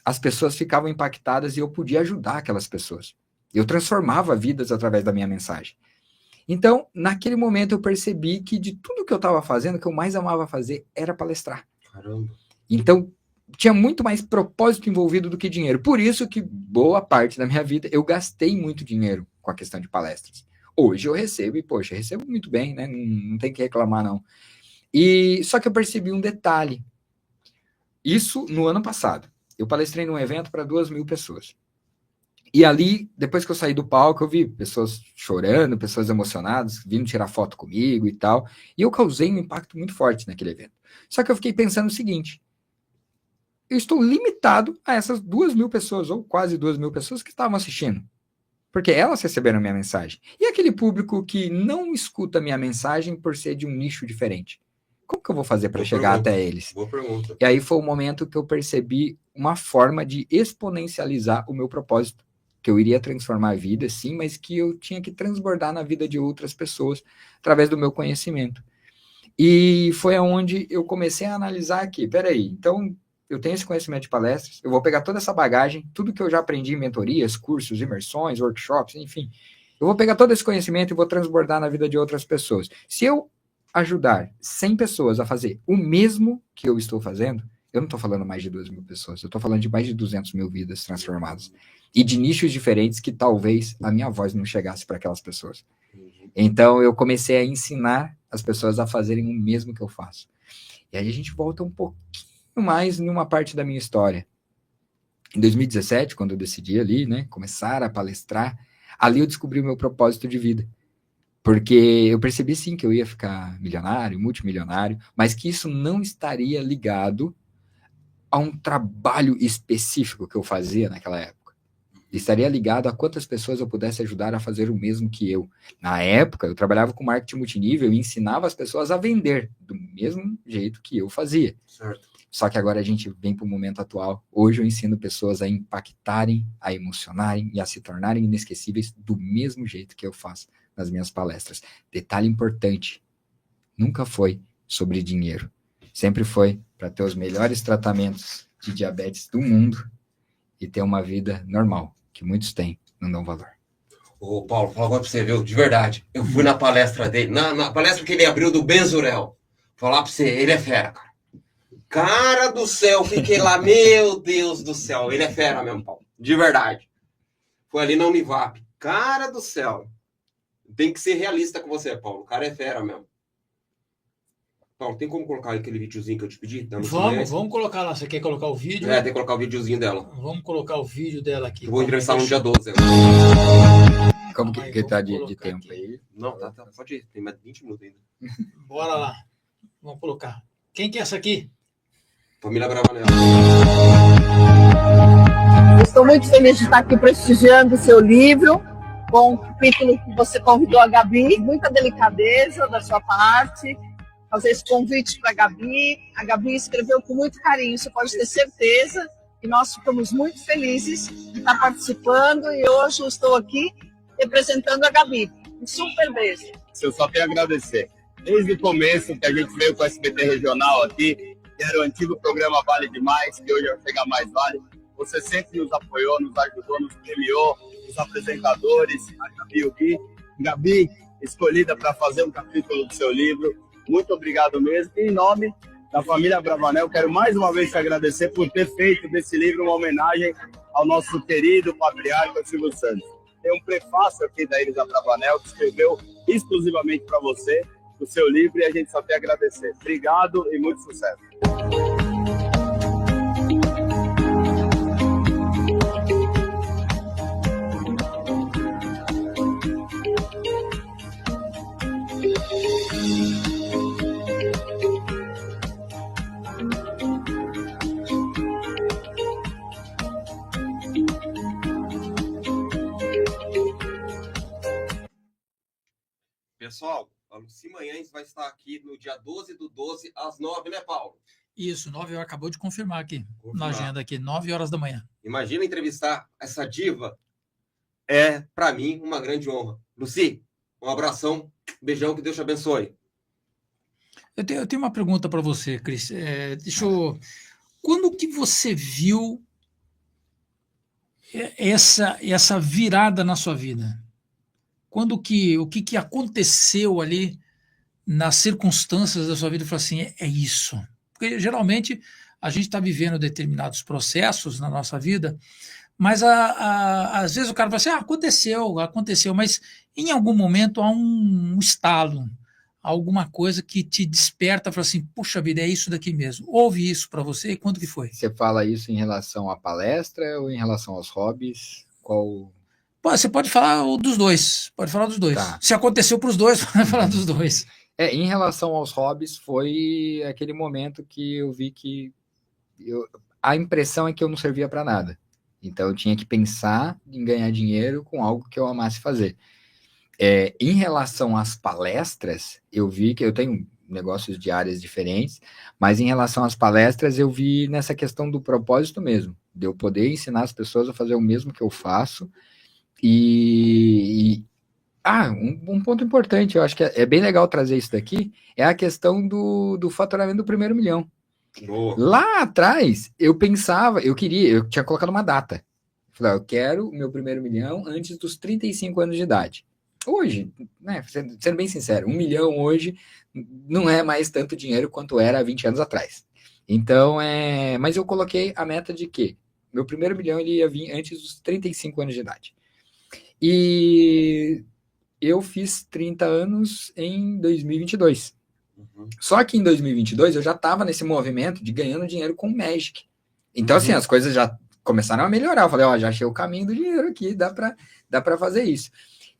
[SPEAKER 2] as pessoas ficavam impactadas e eu podia ajudar aquelas pessoas. Eu transformava vidas através da minha mensagem. Então, naquele momento, eu percebi que de tudo que eu estava fazendo, o que eu mais amava fazer era palestrar.
[SPEAKER 1] Caramba.
[SPEAKER 2] Então, tinha muito mais propósito envolvido do que dinheiro. Por isso que boa parte da minha vida eu gastei muito dinheiro com a questão de palestras. Hoje eu recebo e, poxa, eu recebo muito bem, né? Não tem que reclamar, não. E só que eu percebi um detalhe. Isso no ano passado. Eu palestrei num evento para 2.000 pessoas. E ali, depois que eu saí do palco, eu vi pessoas chorando, pessoas emocionadas, vindo tirar foto comigo e tal. E eu causei um impacto muito forte naquele evento. Só que eu fiquei pensando o seguinte: eu estou limitado a essas 2.000 pessoas, ou quase 2.000 pessoas que estavam assistindo. Porque elas receberam minha mensagem. E aquele público que não escuta minha mensagem por ser de um nicho diferente? Como que eu vou fazer para chegar até eles?
[SPEAKER 1] Boa pergunta.
[SPEAKER 2] E aí foi o momento que eu percebi uma forma de exponencializar o meu propósito. Que eu iria transformar a vida, sim, mas que eu tinha que transbordar na vida de outras pessoas através do meu conhecimento. E foi onde eu comecei a analisar aqui, peraí, então eu tenho esse conhecimento de palestras, eu vou pegar toda essa bagagem, tudo que eu já aprendi em mentorias, cursos, imersões, workshops, enfim, eu vou pegar todo esse conhecimento e vou transbordar na vida de outras pessoas. Se eu ajudar 100 pessoas a fazer o mesmo que eu estou fazendo, eu não estou falando mais de 2.000 pessoas, eu estou falando de mais de 200 mil vidas transformadas. E de nichos diferentes que talvez a minha voz não chegasse para aquelas pessoas. Então, eu comecei a ensinar as pessoas a fazerem o mesmo que eu faço. E aí a gente volta um pouquinho mais numa parte da minha história. Em 2017, quando eu decidi ali, né, começar a palestrar, ali eu descobri o meu propósito de vida. Porque eu percebi, sim, que eu ia ficar milionário, multimilionário, mas que isso não estaria ligado a um trabalho específico que eu fazia naquela época. Estaria ligado a quantas pessoas eu pudesse ajudar a fazer o mesmo que eu. Na época, eu trabalhava com marketing multinível e ensinava as pessoas a vender do mesmo jeito que eu fazia.
[SPEAKER 1] Certo.
[SPEAKER 2] Só que agora a gente vem para o momento atual. Hoje eu ensino pessoas a impactarem, a emocionarem e a se tornarem inesquecíveis do mesmo jeito que eu faço nas minhas palestras. Detalhe importante, nunca foi sobre dinheiro. Sempre foi para ter os melhores tratamentos de diabetes do mundo e ter uma vida normal, que muitos têm, não dão valor.
[SPEAKER 1] Ô, Paulo, fala agora pra você, viu? De verdade. Eu fui na palestra dele, na palestra que ele abriu do Benzurel. Falar pra você, ele é fera, cara. Cara do céu, fiquei lá, meu Deus do céu. Ele é fera mesmo, Paulo. De verdade. Foi ali na Univap. Cara do céu. Tem que ser realista com você, Paulo. O cara é fera mesmo. Paulo, tem como colocar aquele videozinho que eu te pedi?
[SPEAKER 3] Vamos colocar lá. Você quer colocar o vídeo?
[SPEAKER 1] É, tem que colocar o videozinho dela.
[SPEAKER 3] Vamos colocar o vídeo dela aqui.
[SPEAKER 1] Eu vou entrevistar no dia 12.
[SPEAKER 2] Como que tá de tempo
[SPEAKER 3] aqui.
[SPEAKER 2] aí?
[SPEAKER 1] Não, tá, pode ir. Tem mais 20 minutos ainda.
[SPEAKER 3] Bora lá. Vamos colocar. Quem que é essa aqui?
[SPEAKER 1] Família Bravanel.
[SPEAKER 4] Estou muito feliz de estar aqui prestigiando o seu livro, com o capítulo que você convidou a Gabi. Muita delicadeza da sua parte, fazer esse convite para a Gabi. A Gabi escreveu com muito carinho, você pode ter certeza. E nós ficamos muito felizes de estar participando. E hoje eu estou aqui representando a Gabi. Um super beijo.
[SPEAKER 5] Eu só tenho a agradecer. Desde o começo que a gente veio com o SBT Regional aqui, que era o antigo programa Vale Demais, que hoje é o Chega Mais Vale, você sempre nos apoiou, nos ajudou, nos premiou, os apresentadores, a Gabi e o Gui. Gabi, escolhida para fazer um capítulo do seu livro. Muito obrigado mesmo. E em nome da família Bravanel, quero mais uma vez te agradecer por ter feito desse livro uma homenagem ao nosso querido patriarca Silvio Santos. Tem um prefácio aqui da Elisa Bravanel, que escreveu exclusivamente para você, o seu livro, e a gente só tem a agradecer. Obrigado e muito sucesso.
[SPEAKER 1] Pessoal, a Lucy Manhães vai estar aqui no dia 12/12, às 9, né, Paulo?
[SPEAKER 3] Isso, 9 horas, acabou de confirmar aqui, na
[SPEAKER 1] Confirmar.
[SPEAKER 3] agenda aqui, 9 horas da manhã.
[SPEAKER 1] Imagina entrevistar essa diva. É, para mim, uma grande honra. Lucy, um abração, beijão, que Deus te abençoe.
[SPEAKER 3] Eu tenho uma pergunta para você, Cris. Quando que você viu essa virada na sua vida? O que aconteceu ali nas circunstâncias da sua vida? Falou assim, é isso. Porque geralmente a gente está vivendo determinados processos na nossa vida, mas às vezes o cara fala assim, aconteceu, mas em algum momento há um estalo, alguma coisa que te desperta, fala assim, puxa vida, é isso daqui mesmo. Houve isso para você? E quando que foi?
[SPEAKER 2] Você fala isso em relação à palestra ou em relação aos hobbies? Qual...
[SPEAKER 3] Você pode falar dos dois.
[SPEAKER 2] Tá.
[SPEAKER 3] Se aconteceu para os dois, pode falar dos dois.
[SPEAKER 2] Em relação aos hobbies, foi aquele momento que eu vi que a impressão é que eu não servia para nada. Então eu tinha que pensar em ganhar dinheiro com algo que eu amasse fazer. Em relação às palestras, eu vi que eu tenho negócios de áreas diferentes, mas em relação às palestras, eu vi nessa questão do propósito mesmo, de eu poder ensinar as pessoas a fazer o mesmo que eu faço. Um ponto importante, eu acho que é bem legal trazer isso daqui, é a questão do faturamento do primeiro milhão.
[SPEAKER 1] Boa.
[SPEAKER 2] Lá atrás, eu pensava, eu tinha colocado uma data. Falei, eu quero o meu primeiro milhão antes dos 35 anos de idade. Hoje, né, sendo bem sincero, 1 milhão hoje não é mais tanto dinheiro quanto era há 20 anos atrás. Então, mas eu coloquei a meta de que meu primeiro milhão ele ia vir antes dos 35 anos de idade. E eu fiz 30 anos em 2022.
[SPEAKER 1] Uhum.
[SPEAKER 2] Só que em 2022 eu já estava nesse movimento de ganhando dinheiro com Magic. Então, assim, as coisas já começaram a melhorar. Eu falei, já achei o caminho do dinheiro aqui, dá para fazer isso.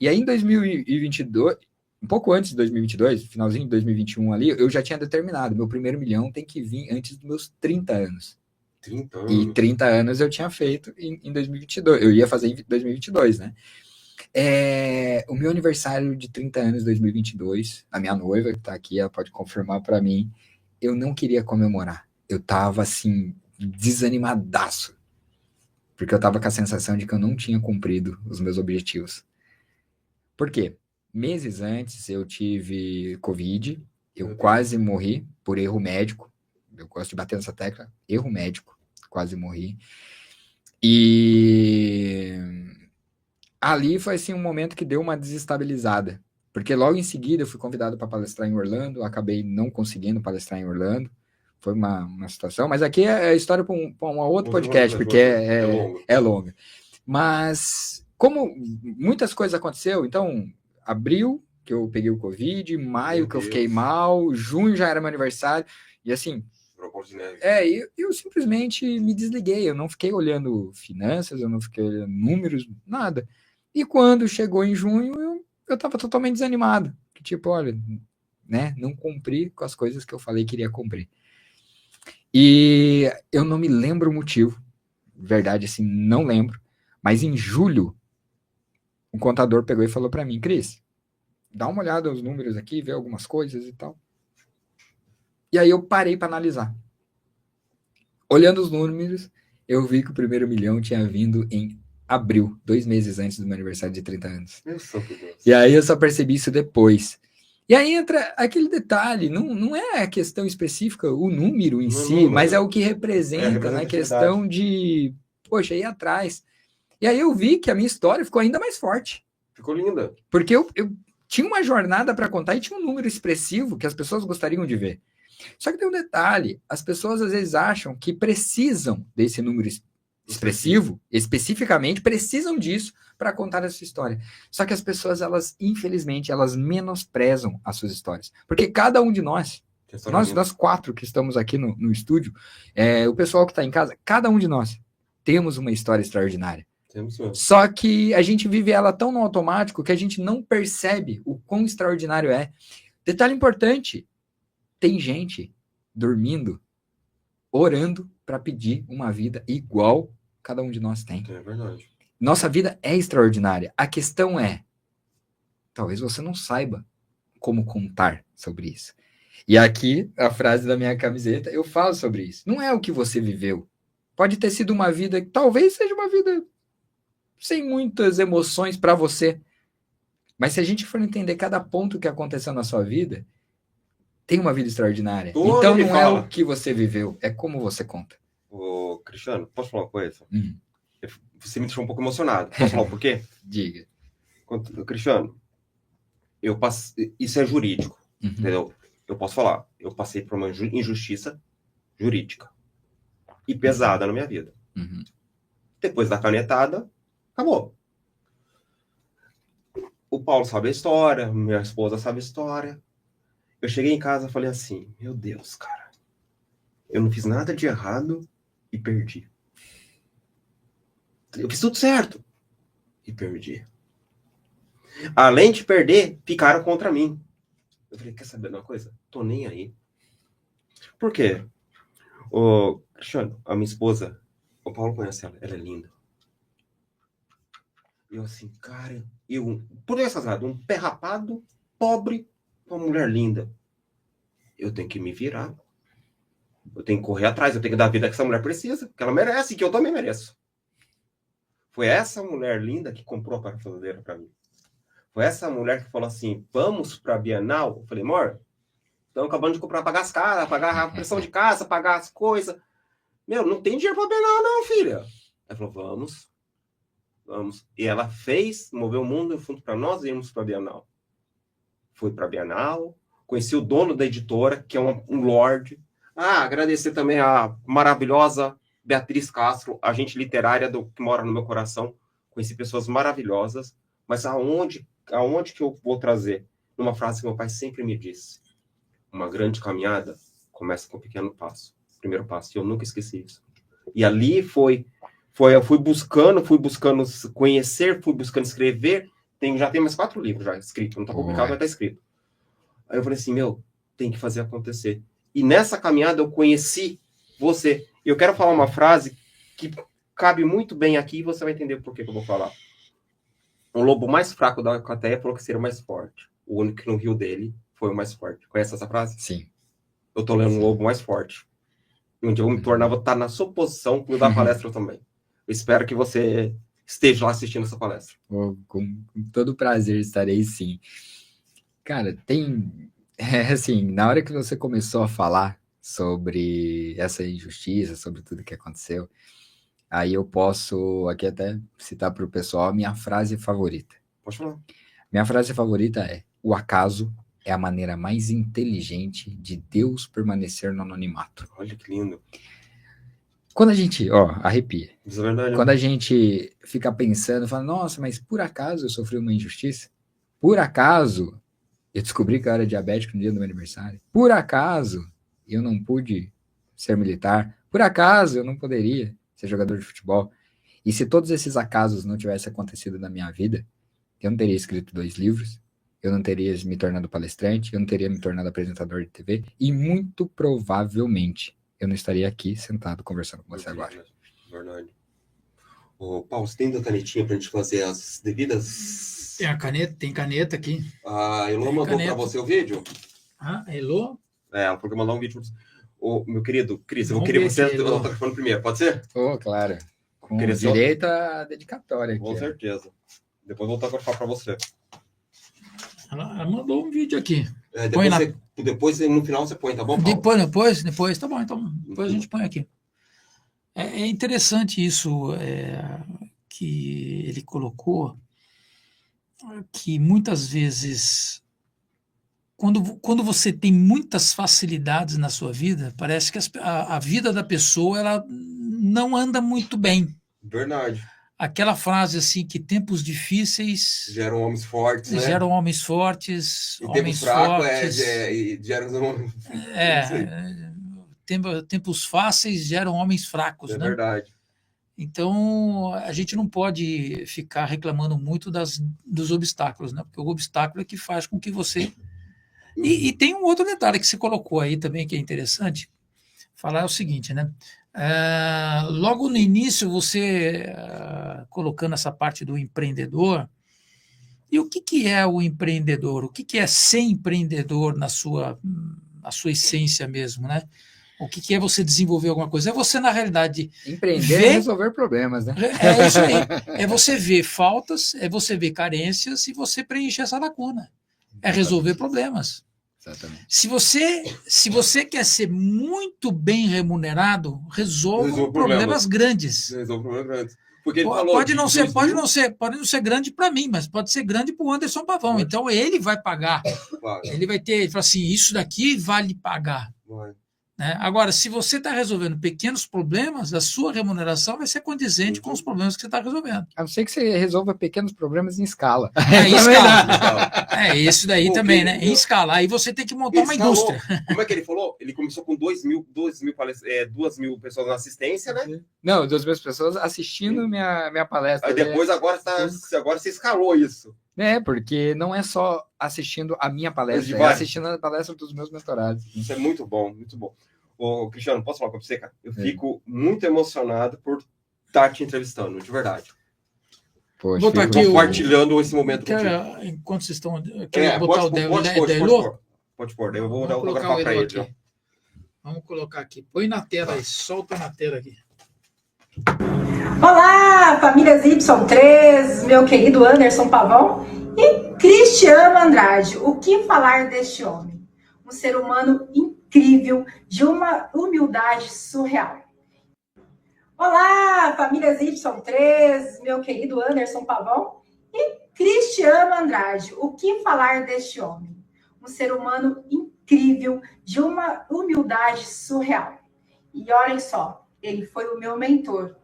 [SPEAKER 2] E aí em 2022, um pouco antes de 2022, finalzinho de 2021 ali, eu já tinha determinado, meu primeiro milhão tem que vir antes dos meus 30 anos.
[SPEAKER 1] 30 anos.
[SPEAKER 2] E 30 anos eu tinha feito em 2022. Eu ia fazer em 2022, né? O meu aniversário de 30 anos, 2022, a minha noiva que tá aqui, ela pode confirmar para mim, eu não queria comemorar. Eu tava, assim, desanimadaço. Porque eu tava com a sensação de que eu não tinha cumprido os meus objetivos. Por quê? Meses antes eu tive Covid, eu quase morri por erro médico. Eu gosto de bater nessa tecla, erro médico, quase morri. E ali foi assim um momento que deu uma desestabilizada, porque logo em seguida eu fui convidado para palestrar em Orlando, acabei não conseguindo palestrar em Orlando, foi uma situação, mas aqui é história para um outro podcast, porque é longa. Mas como muitas coisas aconteceu, então abril que eu peguei o Covid, maio que eu fiquei mal, junho já era meu aniversário, e assim, eu simplesmente me desliguei, eu não fiquei olhando finanças, eu não fiquei olhando números, nada. E quando chegou em junho, eu estava totalmente desanimado. Que tipo, olha, né, não cumpri com as coisas que eu falei que iria cumprir. E eu não me lembro o motivo, verdade, assim, não lembro. Mas em julho, o contador pegou e falou para mim, Cris, dá uma olhada nos números aqui, vê algumas coisas e tal. E aí eu parei para analisar. Olhando os números, eu vi que o primeiro milhão tinha vindo em abril, 2 meses antes do meu aniversário de 30 anos.
[SPEAKER 1] Meu santo Deus.
[SPEAKER 2] E aí eu só percebi isso depois. E aí entra aquele detalhe, não é a questão específica, o número em si, mas é o que representa, né? A questão de, poxa, ir atrás. E aí eu vi que a minha história ficou ainda mais forte.
[SPEAKER 1] Ficou linda.
[SPEAKER 2] Porque eu tinha uma jornada para contar e tinha um número expressivo que as pessoas gostariam de ver. Só que tem um detalhe, as pessoas às vezes acham que precisam desse número expressivo, especificamente, precisam disso para contar essa história. Só que as pessoas, elas, infelizmente, elas menosprezam as suas histórias. Porque cada um de nós 4 que estamos aqui no estúdio, o pessoal que está em casa, cada um de nós temos uma história extraordinária. Só que a gente vive ela tão no automático que a gente não percebe o quão extraordinário é. Detalhe importante, tem gente dormindo, orando para pedir uma vida igual cada um de nós tem.
[SPEAKER 1] É verdade.
[SPEAKER 2] Nossa vida é extraordinária. A questão é, talvez você não saiba como contar sobre isso. E aqui, a frase da minha camiseta, eu falo sobre isso. Não é o que você viveu. Pode ter sido uma vida, talvez seja uma vida sem muitas emoções para você. Mas se a gente for entender cada ponto que aconteceu na sua vida, tem uma vida extraordinária. Então não é o que você viveu, é como você conta.
[SPEAKER 1] Ô, Cristiano, posso falar uma coisa? Você me deixou um pouco emocionado. Posso falar por quê?
[SPEAKER 2] Diga.
[SPEAKER 1] Cristiano, isso é jurídico, entendeu? Eu posso falar, eu passei por uma injustiça jurídica e pesada na minha vida. Depois da canetada, acabou. O Paulo sabe a história, minha esposa sabe a história. Eu cheguei em casa e falei assim, meu Deus, cara, eu não fiz nada de errado e perdi. Eu fiz tudo certo e perdi. Além de perder, ficaram contra mim. Eu falei, quer saber de uma coisa? Tô nem aí. Por quê? Ô, Cristiano, a minha esposa, o Paulo conhece ela é linda. E eu assim, cara, por essas razões, um pé rapado, pobre, uma mulher linda. Eu tenho que me virar. Eu tenho que correr atrás, eu tenho que dar a vida que essa mulher precisa, que ela merece e que eu também mereço. Foi essa mulher linda que comprou a parafusadeira para mim. Foi essa mulher que falou assim, vamos para a Bienal? Eu falei, amor, estamos acabando de comprar, pagar as casas, pagar a pressão de casa, pagar as coisas. Meu, não tem dinheiro para a Bienal não, filha. Ela falou, vamos. E ela moveu o mundo e fundo para nós irmos para a Bienal. Fui para a Bienal, conheci o dono da editora, que é um lord. Agradecer também a maravilhosa Beatriz Castro, agente literária que mora no meu coração. Conheci pessoas maravilhosas, mas aonde que eu vou trazer? Uma frase que meu pai sempre me disse. Uma grande caminhada começa com um pequeno passo. Primeiro passo. E eu nunca esqueci isso. E ali eu fui buscando conhecer, fui buscando escrever. Já tem mais 4 livros já escritos. Não está publicado, mas está escrito. Aí eu falei assim, tem que fazer acontecer. E nessa caminhada eu conheci você. Eu quero falar uma frase que cabe muito bem aqui e você vai entender por que eu vou falar. O lobo mais fraco da alcateia falou que seria o mais forte. O único que não riu dele foi o mais forte. Conhece essa frase?
[SPEAKER 2] Sim.
[SPEAKER 1] Eu tô lendo um lobo mais forte. Onde eu me tornava estar na sua posição para dar palestra também. Eu espero que você esteja lá assistindo essa palestra.
[SPEAKER 2] Com todo prazer estarei, sim. Cara, assim, na hora que você começou a falar sobre essa injustiça, sobre tudo que aconteceu, aí eu posso aqui até citar para o pessoal a minha frase favorita.
[SPEAKER 1] Pode falar.
[SPEAKER 2] Minha frase favorita é: o acaso é a maneira mais inteligente de Deus permanecer no anonimato.
[SPEAKER 1] Olha que lindo.
[SPEAKER 2] Quando a gente, arrepia.
[SPEAKER 1] Isso é verdade.
[SPEAKER 2] Quando a gente fica pensando, fala, nossa, mas por acaso eu sofri uma injustiça? Por acaso eu descobri que eu era diabético no dia do meu aniversário? Por acaso eu não pude ser militar? Por acaso eu não poderia ser jogador de futebol? E se todos esses acasos não tivessem acontecido na minha vida, eu não teria escrito 2 livros, eu não teria me tornado palestrante, eu não teria me tornado apresentador de TV, e muito provavelmente eu não estaria aqui sentado conversando com você agora.
[SPEAKER 1] Verdade. Ô, Paulo, você tem da canetinha pra gente fazer as devidas...
[SPEAKER 3] Tem caneta aqui.
[SPEAKER 1] A Elô mandou para você o vídeo?
[SPEAKER 3] Elô?
[SPEAKER 1] Ela falou que mandar um vídeo. Meu querido, Cris, eu queria que você... Eu tô falando primeiro, pode ser?
[SPEAKER 2] Claro. Com
[SPEAKER 1] Cresceu.
[SPEAKER 2] direito à dedicatória aqui.
[SPEAKER 1] Com
[SPEAKER 2] ó.
[SPEAKER 1] certeza. Depois eu vou autografar para você.
[SPEAKER 3] Ela mandou um vídeo aqui.
[SPEAKER 1] Depois, depois, no final, você põe, tá bom, Paulo?
[SPEAKER 3] Depois, tá bom, então depois a gente põe aqui. É interessante isso que ele colocou, que muitas vezes, quando você tem muitas facilidades na sua vida, parece que a vida da pessoa ela não anda muito bem.
[SPEAKER 1] Verdade.
[SPEAKER 3] Aquela frase assim, que tempos difíceis
[SPEAKER 1] Geram homens fortes, né?
[SPEAKER 3] geram homens fortes,
[SPEAKER 1] E
[SPEAKER 3] homens
[SPEAKER 1] tempos fracos
[SPEAKER 3] fortes.
[SPEAKER 1] geram...
[SPEAKER 3] Tempos fáceis geram homens fracos,
[SPEAKER 1] É
[SPEAKER 3] né?
[SPEAKER 1] verdade.
[SPEAKER 3] Então, a gente não pode ficar reclamando muito dos obstáculos, né? Porque o obstáculo é que faz com que você... E tem um outro detalhe que você colocou aí também, que é interessante, falar o seguinte, né? Logo no início, você colocando essa parte do empreendedor, e o que é o empreendedor? O que é ser empreendedor na sua essência mesmo, né? O que é você desenvolver alguma coisa? É você, na realidade,
[SPEAKER 2] Empreender é resolver problemas, né?
[SPEAKER 3] É isso aí. É você ver faltas, é você ver carências e você preencher essa lacuna. É resolver problemas.
[SPEAKER 2] Exatamente.
[SPEAKER 3] Se você quer ser muito bem remunerado, resolva problemas grandes.
[SPEAKER 1] Resolve problemas grandes. Porque ele
[SPEAKER 3] Pode não ser grande para mim, mas pode ser grande para o Anderson Pavão. Pode. Então ele vai pagar. Ele fala assim, isso daqui vale pagar. Né? Agora, se você está resolvendo pequenos problemas, a sua remuneração vai ser condizente com os problemas que você está resolvendo.
[SPEAKER 2] A não ser que você resolva pequenos problemas em escala.
[SPEAKER 3] Em escala. Isso daí também, né? Em escala. Aí você tem que montar uma indústria.
[SPEAKER 1] Como é que ele falou? Ele começou com 2 mil pessoas na assistência, né?
[SPEAKER 2] Não, 2 mil pessoas assistindo minha palestra.
[SPEAKER 1] Aí depois, agora você escalou isso.
[SPEAKER 2] Porque não é só assistindo a minha palestra, é assistindo a palestra dos meus mentorados.
[SPEAKER 1] Isso é muito bom, muito bom. Ô, Cristiano, posso falar com você, cara? Eu fico muito emocionado por estar te entrevistando, de verdade.
[SPEAKER 2] Poxa,
[SPEAKER 3] vou estar aqui
[SPEAKER 1] compartilhando esse momento contigo.
[SPEAKER 3] Enquanto vocês estão...
[SPEAKER 1] Pode pôr, eu vou dar o autografar para ele. Aqui.
[SPEAKER 3] Vamos colocar aqui. Põe na tela aí, solta na tela aqui.
[SPEAKER 6] Olá, famílias Y3, meu querido Anderson Pavão e Cristiano Andrade. O que falar deste homem? Um ser humano incrível, de uma humildade surreal. Olá, famílias Y3, meu querido Anderson Pavão e Cristiano Andrade. O que falar deste homem? Um ser humano incrível, de uma humildade surreal. E olhem só, ele foi o meu mentor.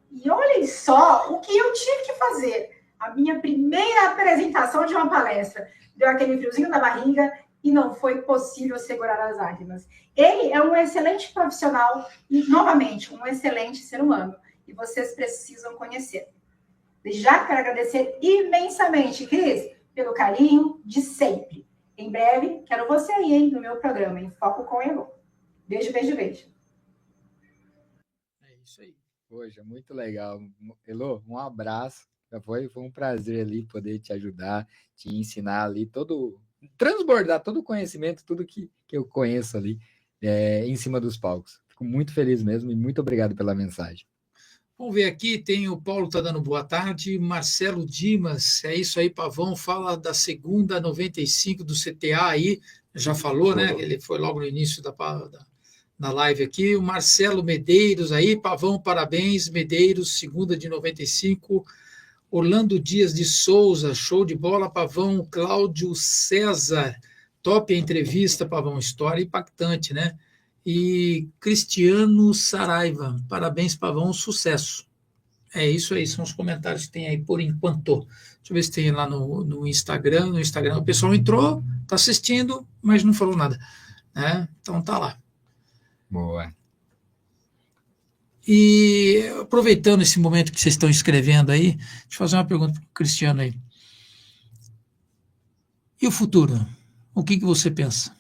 [SPEAKER 6] E olhem só o que eu tive que fazer. A minha primeira apresentação de uma palestra deu aquele friozinho na barriga e não foi possível segurar as lágrimas. Ele é um excelente profissional e, novamente, um excelente ser humano. E vocês precisam conhecer. Já quero agradecer imensamente, Cris, pelo carinho de sempre. Em breve, quero você aí, hein, no meu programa, em Foco com Elo. Beijo, beijo, beijo.
[SPEAKER 3] É isso aí.
[SPEAKER 2] Poxa, muito legal. Elô, um abraço. Foi um prazer ali poder te ajudar, te ensinar ali transbordar todo o conhecimento, tudo que eu conheço ali em cima dos palcos. Fico muito feliz mesmo e muito obrigado pela mensagem.
[SPEAKER 3] Vamos ver aqui, tem o Paulo está dando boa tarde, Marcelo Dimas, é isso aí, Pavão, fala da segunda 95 do CTA aí, já falou, né? Ele foi logo no início da live aqui. O Marcelo Medeiros aí, Pavão, parabéns, Medeiros, segunda de 95. Orlando Dias de Souza, show de bola, Pavão. Cláudio César, top a entrevista, Pavão, história impactante, né? E Cristiano Saraiva, parabéns, Pavão, sucesso. É isso aí, são os comentários que tem aí por enquanto. Deixa eu ver se tem lá no Instagram. No Instagram o pessoal entrou, está assistindo, mas não falou nada, né? Então tá lá.
[SPEAKER 2] Boa.
[SPEAKER 3] E aproveitando esse momento que vocês estão escrevendo aí, deixa eu fazer uma pergunta para o Cristiano aí. E o futuro? O que você pensa?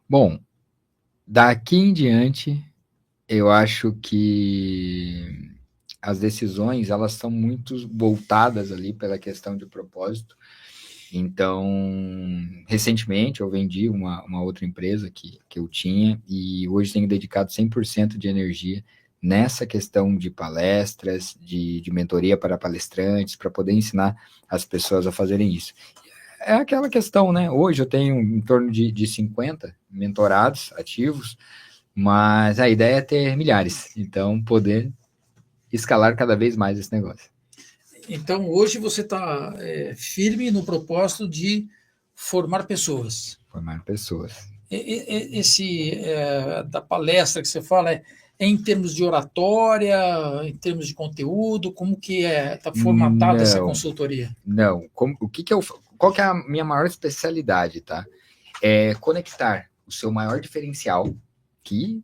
[SPEAKER 2] Bom, daqui em diante, eu acho que as decisões, elas são muito voltadas ali pela questão de propósito. Então, recentemente eu vendi uma outra empresa que eu tinha e hoje tenho dedicado 100% de energia nessa questão de palestras, de mentoria para palestrantes, para poder ensinar as pessoas a fazerem isso. É aquela questão, né? Hoje eu tenho em torno de 50 mentorados ativos, mas a ideia é ter milhares, então poder escalar cada vez mais esse negócio.
[SPEAKER 3] Então, hoje você está firme no propósito de formar pessoas.
[SPEAKER 2] Formar pessoas.
[SPEAKER 3] Esse da palestra que você fala é em termos de oratória, em termos de conteúdo, como que está formatada essa consultoria?
[SPEAKER 2] Não, qual que é a minha maior especialidade, tá? É conectar o seu maior diferencial, que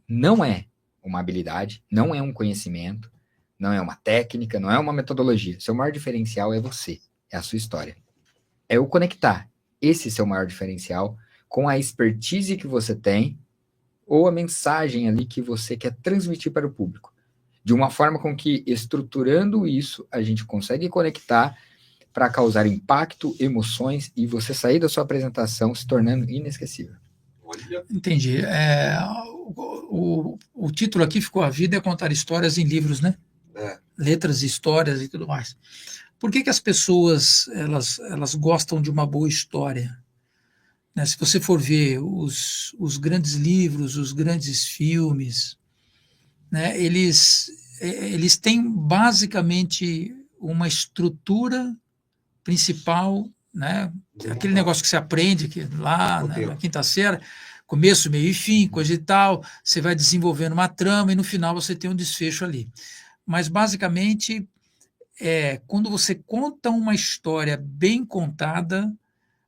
[SPEAKER 2] não é uma habilidade, não é um conhecimento, não é uma técnica, não é uma metodologia. Seu maior diferencial é você, é a sua história. É eu conectar esse seu maior diferencial com a expertise que você tem ou a mensagem ali que você quer transmitir para o público. De uma forma com que, estruturando isso, a gente consegue conectar para causar impacto, emoções e você sair da sua apresentação se tornando inesquecível.
[SPEAKER 3] Entendi. O título aqui ficou: A Vida é Contar Histórias em Livros, né? Letras, histórias e tudo mais. Por que as pessoas elas gostam de uma boa história? Né? Se você for ver os grandes livros, os grandes filmes, né, eles têm basicamente uma estrutura principal, né? Aquele negócio que você aprende lá na quinta série, começo, meio e fim, coisa e tal, você vai desenvolvendo uma trama e no final você tem um desfecho ali. Mas basicamente, quando você conta uma história bem contada,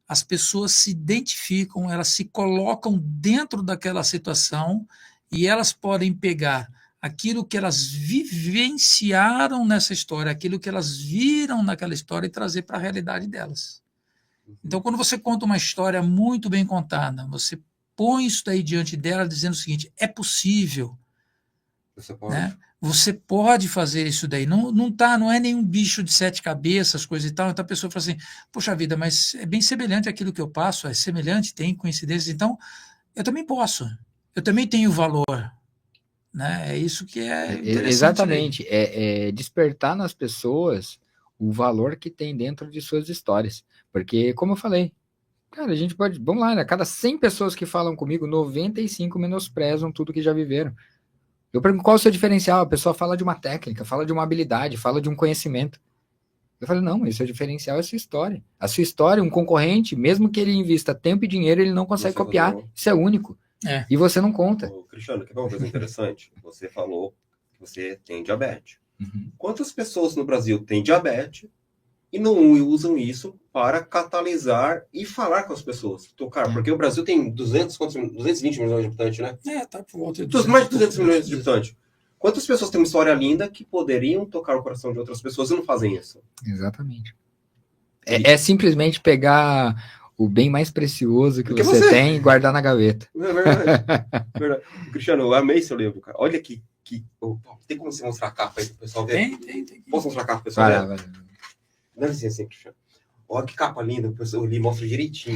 [SPEAKER 3] as pessoas se identificam, elas se colocam dentro daquela situação e elas podem pegar aquilo que elas vivenciaram nessa história, aquilo que elas viram naquela história e trazer para a realidade delas. Então, quando você conta uma história muito bem contada, você põe isso daí diante dela dizendo o seguinte: é possível. Você pode. Né? Você pode fazer isso daí. Não é nenhum bicho de 7 cabeças, coisa e tal. Então a pessoa fala assim: poxa vida, mas é bem semelhante àquilo que eu passo, é semelhante, tem coincidências. Então, eu também posso. Eu também tenho valor. Né? É isso que é interessante.
[SPEAKER 2] Exatamente. É despertar nas pessoas o valor que tem dentro de suas histórias. Porque, como eu falei, cara, a gente pode... Vamos lá, né? Cada 100 pessoas que falam comigo, 95 menosprezam tudo que já viveram. Eu pergunto qual é o seu diferencial. A pessoa fala de uma técnica, fala de uma habilidade, fala de um conhecimento. Eu falei, não, esse é o diferencial, é a sua história. A sua história, um concorrente, mesmo que ele invista tempo e dinheiro, ele não consegue copiar. Isso é único. E você não conta.
[SPEAKER 1] Cristiano, quer ver uma coisa interessante? Você falou que você tem diabetes. Quantas pessoas no Brasil têm diabetes e não usam isso para catalisar e falar com as pessoas? Tocar, porque o Brasil tem 220 milhões de habitantes, né?
[SPEAKER 3] Tá por volta de
[SPEAKER 1] mais de 200 milhões de habitantes. Quantas pessoas têm uma história linda que poderiam tocar o coração de outras pessoas e não fazem isso?
[SPEAKER 2] Exatamente. É simplesmente pegar o bem mais precioso que você tem e guardar na gaveta.
[SPEAKER 1] É verdade. Cristiano, eu amei seu livro, cara. Olha aqui. Tem como você mostrar a capa aí pro pessoal ver?
[SPEAKER 3] Tem.
[SPEAKER 1] Posso mostrar a capa pro pessoal ver? Dá licença aí, Cristiano. Olha que capa linda, o pessoal ali mostra direitinho.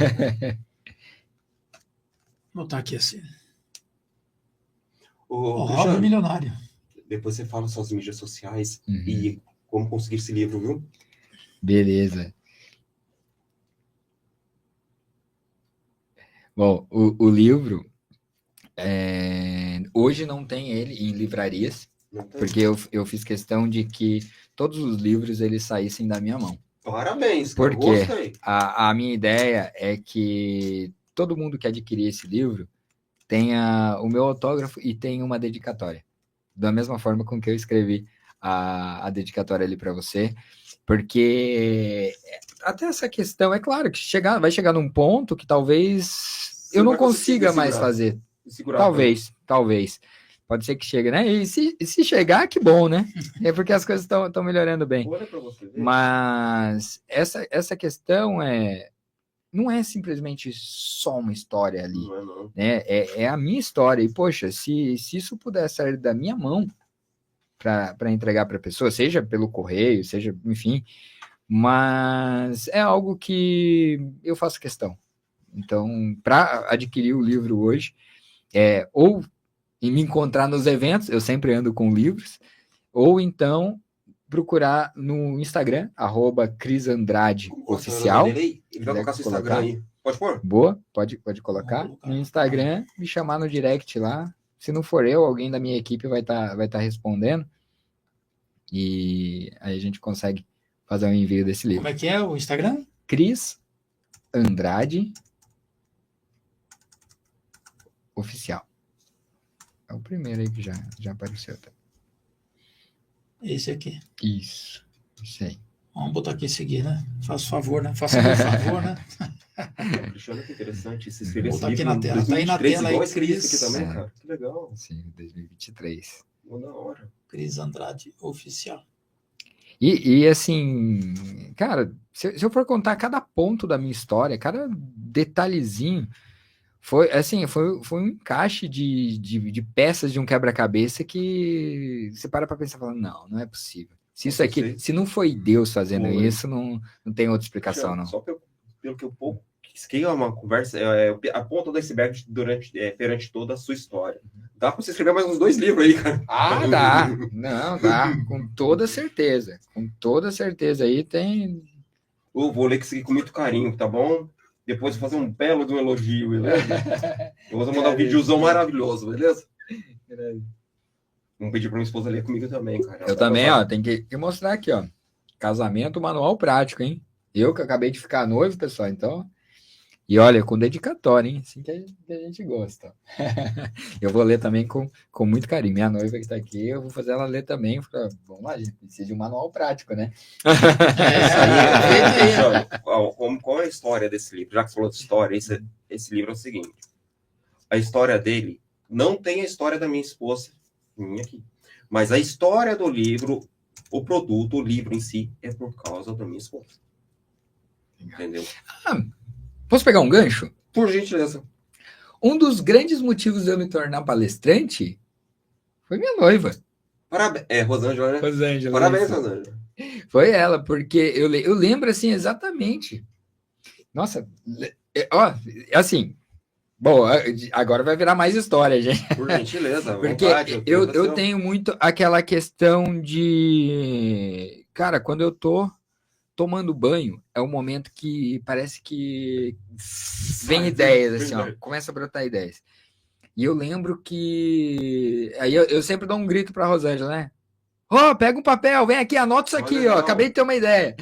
[SPEAKER 3] Vou botar aqui assim.
[SPEAKER 1] O
[SPEAKER 3] Hobby Milionário.
[SPEAKER 1] Depois você fala suas mídias sociais e como conseguir esse livro, viu?
[SPEAKER 2] Beleza. Bom, o livro, hoje não tem ele em livrarias, porque eu fiz questão de que todos os livros eles saíssem da minha mão.
[SPEAKER 1] Parabéns,
[SPEAKER 2] cara, porque a minha ideia é que todo mundo que adquirir esse livro tenha o meu autógrafo e tenha uma dedicatória. Da mesma forma com que eu escrevi a dedicatória ali para você, porque até essa questão, é claro que vai chegar num ponto que talvez eu não consiga mais fazer. Talvez. Pode ser que chegue, né? E se chegar, que bom, né? É porque as coisas estão melhorando bem. Mas essa questão não é simplesmente só uma história ali.
[SPEAKER 1] Não.
[SPEAKER 2] Né? É a minha história. E, poxa, se isso puder sair da minha mão para entregar para a pessoa, seja pelo correio, seja, enfim, mas é algo que eu faço questão. Então, para adquirir o livro hoje, ou e me encontrar nos eventos, eu sempre ando com livros, ou então procurar no Instagram, @CrisAndradeOficial.
[SPEAKER 1] Ele vai colocar seu Instagram aí. Pode pôr?
[SPEAKER 2] Boa, pode colocar.
[SPEAKER 3] Vamos colocar.
[SPEAKER 2] No Instagram, me chamar no direct lá. Se não for eu, alguém da minha equipe vai tá respondendo. E aí a gente consegue fazer um envio desse livro.
[SPEAKER 3] Como é que é o Instagram?
[SPEAKER 2] Cris Andrade Oficial. É o primeiro aí que já apareceu. Tá?
[SPEAKER 3] Esse aqui.
[SPEAKER 2] Isso aí.
[SPEAKER 3] Vamos botar aqui em seguir, né? Faça favor, né? Faça meu favor, né?
[SPEAKER 1] Cristiano, que interessante. Se escrever
[SPEAKER 3] Vou
[SPEAKER 1] esse
[SPEAKER 3] botar aqui
[SPEAKER 1] livro
[SPEAKER 3] na
[SPEAKER 1] em
[SPEAKER 3] tela. Tá aí na
[SPEAKER 1] 2023,
[SPEAKER 3] tela aí,
[SPEAKER 1] igual escrevi isso aqui
[SPEAKER 3] Cris.
[SPEAKER 1] também, cara. Que legal.
[SPEAKER 2] Sim, 2023.
[SPEAKER 1] Pô, da hora.
[SPEAKER 3] Cris Andrade Oficial.
[SPEAKER 2] E assim, cara, se eu for contar cada ponto da minha história, cada detalhezinho, foi um encaixe de peças de um quebra-cabeça que você para pensar e fala, não é possível. Se isso aqui, se não foi Deus fazendo isso, não tem outra explicação, não.
[SPEAKER 1] Só pelo que eu pouco quis uma conversa, a ponta do iceberg perante toda a sua história. Dá para você escrever mais uns 2 livros aí, cara.
[SPEAKER 2] Ah, dá. Não, dá. Com toda certeza. Com toda certeza aí tem.
[SPEAKER 1] Eu vou ler isso aqui com muito carinho, tá bom? Depois vou fazer um belo de um elogio, beleza? Eu vou mandar um videozão maravilhoso, beleza? Vamos pedir pra minha esposa ler comigo também, cara.
[SPEAKER 2] Eu também, ó, tem que mostrar aqui, ó. Casamento manual prático, hein? Eu que acabei de ficar noivo, pessoal, então. E olha, com dedicatória, hein? Assim que a gente gosta. Eu vou ler também com muito carinho. Minha noiva que está aqui, eu vou fazer ela ler também. Vamos lá, gente, precisa de um manual prático, né?
[SPEAKER 1] Qual é a história desse livro? Já que você falou de história, esse livro é o seguinte. A história dele não tem a história da minha esposa, minha aqui. Mas a história do livro, o produto, o livro em si, é por causa da minha esposa. Entendeu?
[SPEAKER 2] Posso pegar um gancho?
[SPEAKER 1] Por gentileza.
[SPEAKER 2] Um dos grandes motivos de eu me tornar palestrante foi minha noiva.
[SPEAKER 1] Parabéns. Rosângela, né?
[SPEAKER 2] Rosângela.
[SPEAKER 1] Parabéns, Rosângela.
[SPEAKER 2] Foi ela, porque eu lembro assim exatamente. Nossa, ó, assim. Bom, agora vai virar mais história, gente.
[SPEAKER 1] Por gentileza,
[SPEAKER 2] porque
[SPEAKER 1] vontade,
[SPEAKER 2] eu tenho muito aquela questão de. Cara, quando eu tô tomando banho, é o momento que parece que vem ideias, assim, ó, começa a brotar ideias. E eu lembro que... Aí eu sempre dou um grito pra Rosângela, né? Pega um papel, vem aqui, anota isso aqui, ó, acabei de ter uma ideia.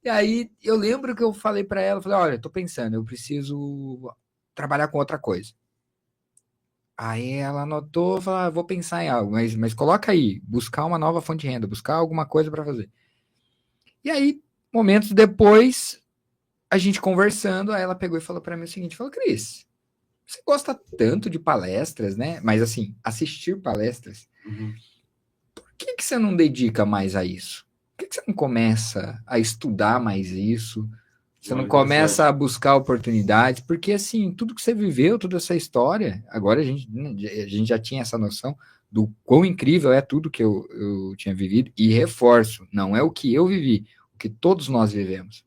[SPEAKER 2] E aí eu lembro que eu falei pra ela, olha, tô pensando, eu preciso trabalhar com outra coisa. Aí ela anotou, falou, vou pensar em algo, mas coloca aí, buscar uma nova fonte de renda, buscar alguma coisa pra fazer. E aí, momentos depois, a gente conversando, aí ela pegou e falou para mim o seguinte, falou, Cris, você gosta tanto de palestras, né? Mas assim, assistir palestras, por que você não dedica mais a isso? Por que você não começa a estudar mais isso? Você não começa a buscar oportunidades? Porque assim, tudo que você viveu, toda essa história, agora a gente já tinha essa noção do quão incrível é tudo que eu tinha vivido, e reforço, não é o que eu vivi, que todos nós vivemos.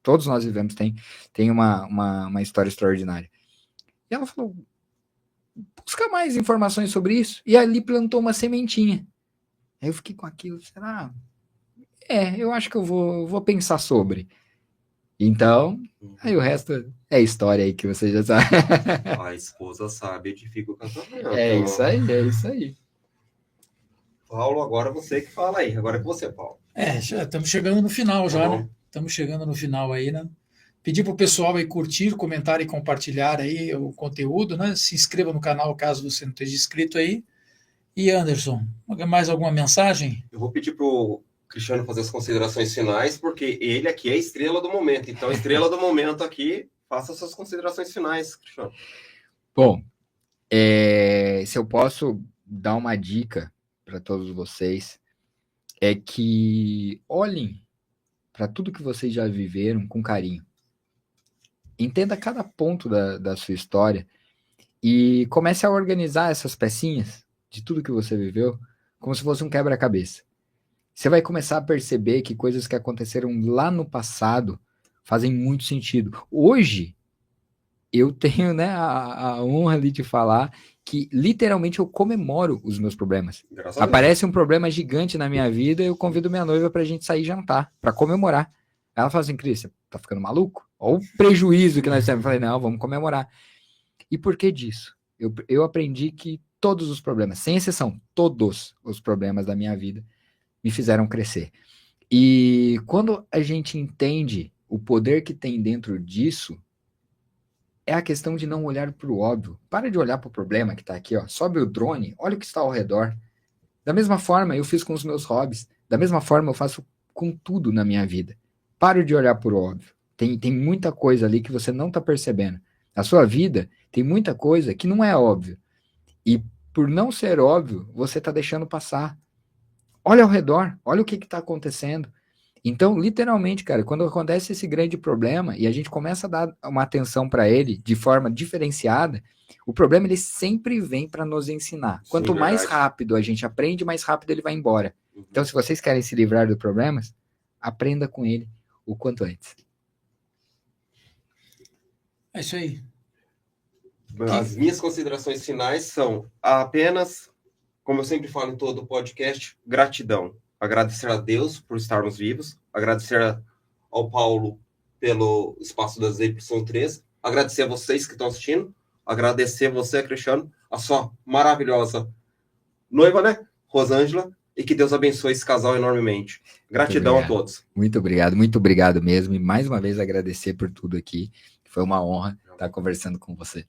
[SPEAKER 2] Todos nós vivemos, tem uma história extraordinária. E ela falou, busca mais informações sobre isso. E ali plantou uma sementinha. Aí eu fiquei com aquilo, será? Eu acho que eu vou pensar sobre. Então, aí o resto é história aí que você já sabe.
[SPEAKER 1] A esposa sabe, edifica o casamento.
[SPEAKER 2] É isso aí.
[SPEAKER 1] Paulo, agora você que fala aí. Agora é com você, Paulo.
[SPEAKER 3] Já estamos chegando no final já, né? Estamos chegando no final aí, né? Pedir para o pessoal aí curtir, comentar e compartilhar aí o conteúdo, né? Se inscreva no canal caso você não esteja inscrito aí. E Anderson, mais alguma mensagem?
[SPEAKER 1] Eu vou pedir para o Cristiano fazer as considerações finais, porque ele aqui é a estrela do momento. Então, a estrela do momento aqui, faça suas considerações finais, Cristiano.
[SPEAKER 2] Bom, se eu posso dar uma dica para todos vocês, é que olhem para tudo que vocês já viveram com carinho. Entenda cada ponto da sua história e comece a organizar essas pecinhas de tudo que você viveu como se fosse um quebra-cabeça. Você vai começar a perceber que coisas que aconteceram lá no passado fazem muito sentido. Hoje, eu tenho, né, a honra ali de falar que literalmente eu comemoro os meus problemas.
[SPEAKER 1] Graças a Deus.
[SPEAKER 2] Aparece um problema gigante na minha vida, eu convido minha noiva pra gente sair jantar, pra comemorar. Ela fala assim, Cris, você tá ficando maluco? Olha o prejuízo que nós temos. Eu falei, não, vamos comemorar. E por que disso? Eu aprendi que todos os problemas, sem exceção, todos os problemas da minha vida me fizeram crescer. E quando a gente entende o poder que tem dentro disso, é a questão de não olhar para o óbvio. Para de olhar para o problema que está aqui, ó. Sobe o drone, olha o que está ao redor. Da mesma forma, eu fiz com os meus hobbies. Da mesma forma, eu faço com tudo na minha vida. Pare de olhar para o óbvio. Tem muita coisa ali que você não está percebendo. A sua vida tem muita coisa que não é óbvio. E por não ser óbvio, você está deixando passar. Olha ao redor, olha o que está acontecendo. Então, literalmente, cara, quando acontece esse grande problema e a gente começa a dar uma atenção para ele de forma diferenciada, o problema ele sempre vem para nos ensinar. Quanto mais rápido a gente aprende, mais rápido ele vai embora. Então, se vocês querem se livrar dos problemas, aprenda com ele o quanto antes.
[SPEAKER 3] É isso aí.
[SPEAKER 1] As minhas considerações finais são apenas, como eu sempre falo em todo o podcast, gratidão. Agradecer a Deus por estarmos vivos, agradecer ao Paulo pelo espaço das Y3, agradecer a vocês que estão assistindo, agradecer a você, Cristiano, a sua maravilhosa noiva, né, Rosângela, e que Deus abençoe esse casal enormemente. Gratidão a todos.
[SPEAKER 2] Muito obrigado mesmo, e mais uma vez agradecer por tudo aqui, foi uma honra estar conversando com você.